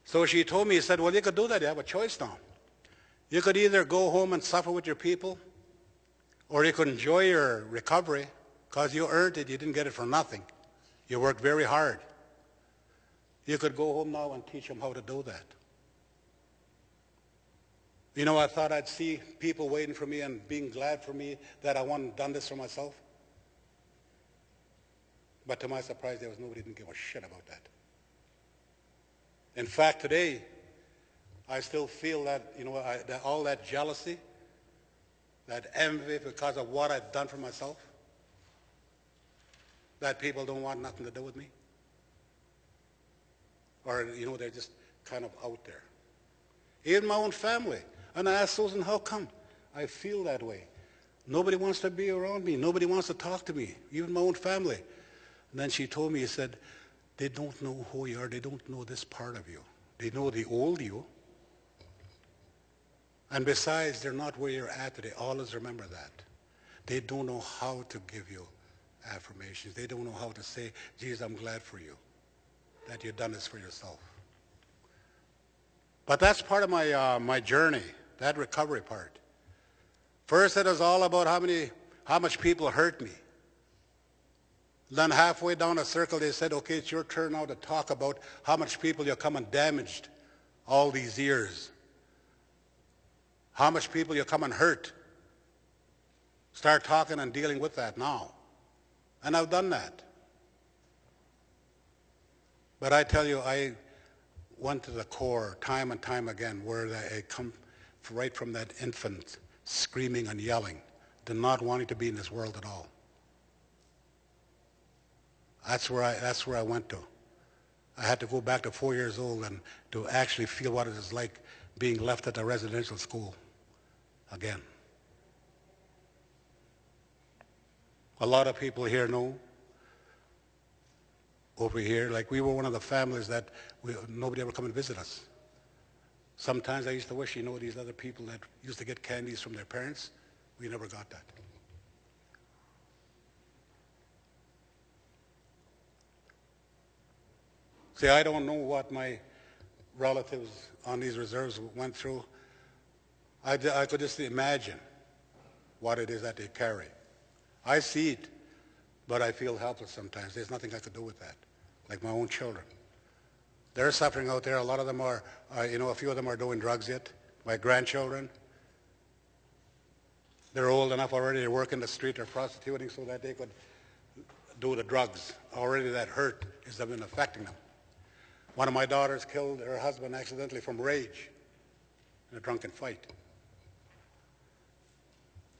So she told me, she said, well, you could do that. You have a choice now. You could either go home and suffer with your people, or you could enjoy your recovery because you earned it. You didn't get it for nothing. You worked very hard. You could go home now and teach them how to do that. You know, I thought I'd see people waiting for me and being glad for me that I hadn't done this for myself. But to my surprise, there was nobody who didn't give a shit about that. In fact, today, I still feel that, you know, that all that jealousy, that envy because of what I've done for myself, that people don't want nothing to do with me. Or, you know, they're just kind of out there. Even my own family. And I asked Susan, how come? I feel that way. Nobody wants to be around me. Nobody wants to talk to me, even my own family. And then she told me, she said, they don't know who you are. They don't know this part of you. They know the old you. And besides, they're not where you're at today. Always remember that. They don't know how to give you affirmations. They don't know how to say, Jesus, I'm glad for you, that you've done this for yourself. But that's part of my journey, that recovery part. First, it was all about how much people hurt me. Then halfway down the circle, they said, okay, it's your turn now to talk about how much people you come and damaged all these years. How much people you come and hurt. Start talking and dealing with that now. And I've done that. But I tell you, I went to the core time and time again where I come right from that infant screaming and yelling, to not wanting to be in this world at all. That's where I went to. I had to go back to 4 years old and to actually feel what it is like being left at a residential school again. A lot of people here know over here, like we were one of the families that nobody ever come and visit us. Sometimes I used to wish, you know, these other people that used to get candies from their parents, we never got that. See, I don't know what my relatives on these reserves went through. I could just imagine what it is that they carry. I see it, but I feel helpless sometimes. There's nothing I could do with that, like my own children. They're suffering out there. A lot of them are, you know, a few of them are doing drugs yet. My grandchildren, they're old enough already to work in the street or prostituting so that they could do the drugs. Already that hurt has been affecting them. One of my daughters killed her husband accidentally from rage in a drunken fight.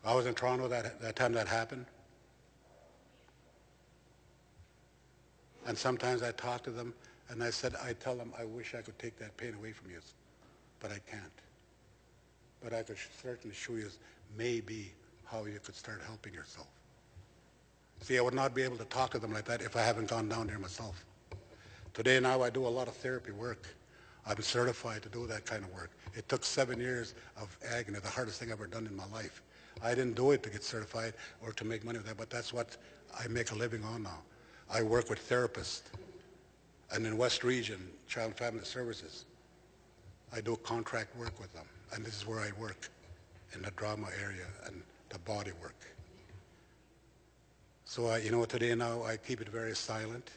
I was in Toronto that time that happened. And sometimes I talk to them and I tell them, I wish I could take that pain away from you, but I can't. But I could certainly show you maybe how you could start helping yourself. See, I would not be able to talk to them like that if I haven't gone down there myself. Today now I do a lot of therapy work. I'm certified to do that kind of work. It took 7 years of agony, the hardest thing I've ever done in my life. I didn't do it to get certified or to make money with that, but that's what I make a living on now. I work with therapists. And in West Region, Child and Family Services, I do contract work with them. And this is where I work, in the drama area and the body work. So, today now I keep it very silent,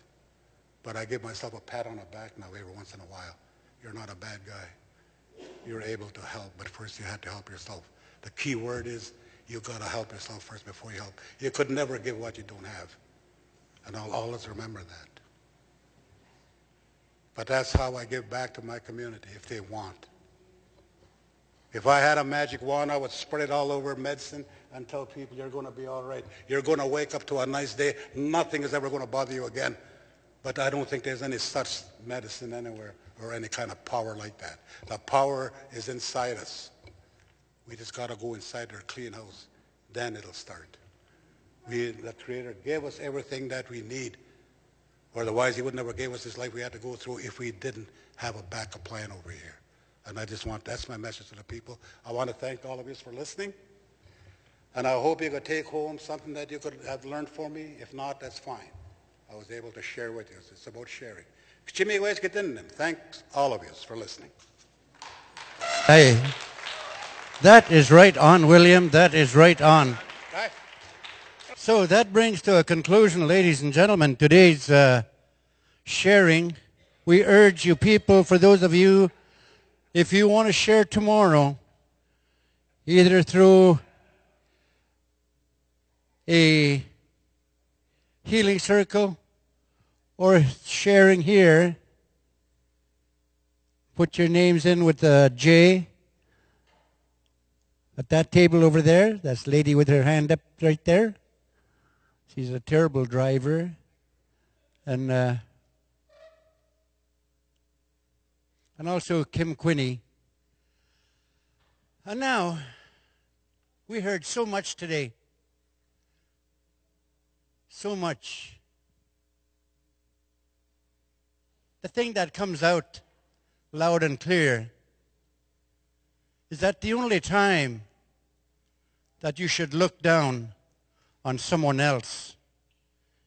but I give myself a pat on the back now every once in a while. You're not a bad guy. You're able to help, but first you have to help yourself. The key word is you got to help yourself first before you help. You could never give what you don't have. And I'll always remember that. But that's how I give back to my community if they want. If I had a magic wand, I would spread it all over medicine and tell people you're going to be all right. You're going to wake up to a nice day. Nothing is ever going to bother you again. But I don't think there's any such medicine anywhere or any kind of power like that. The power is inside us. We just got to go inside our clean house. Then it'll start. The Creator gave us everything that we need. Otherwise, he would never give us this life we had to go through if we didn't have a backup plan over here. And that's my message to the people. I want to thank all of you for listening. And I hope you could take home something that you could have learned from me. If not, that's fine. I was able to share with you. It's about sharing. Thanks all of you for listening. Hey, that is right on, William. That is right on. Bye. So that brings to a conclusion, ladies and gentlemen, today's sharing. We urge you people, for those of you, if you want to share tomorrow, either through a healing circle or sharing here, put your names in with a J at that table over there. That's the lady with her hand up right there. She's a terrible driver. And also Kim Quinney. And now, we heard so much today. So much. The thing that comes out loud and clear is that the only time that you should look down on someone else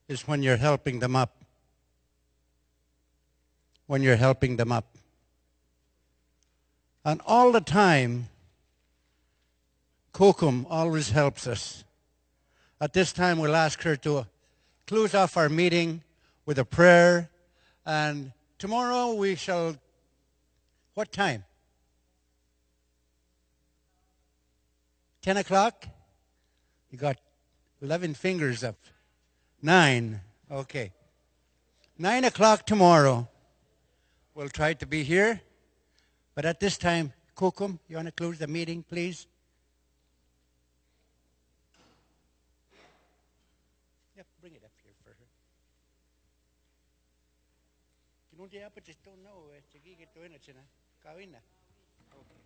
is when you're helping them up. When you're helping them up. And all the time, Kokum always helps us. At this time, we'll ask her to close off our meeting with a prayer. And tomorrow we shall, what time? 10 o'clock? You got 11 fingers up. 9. Okay. 9 o'clock tomorrow. We'll try to be here. But at this time, Kokum, you want to close the meeting, please? Yep, bring it up here for her. Kinunti apa just don't know. Sige, ito na siya na. Kawin na. Okay.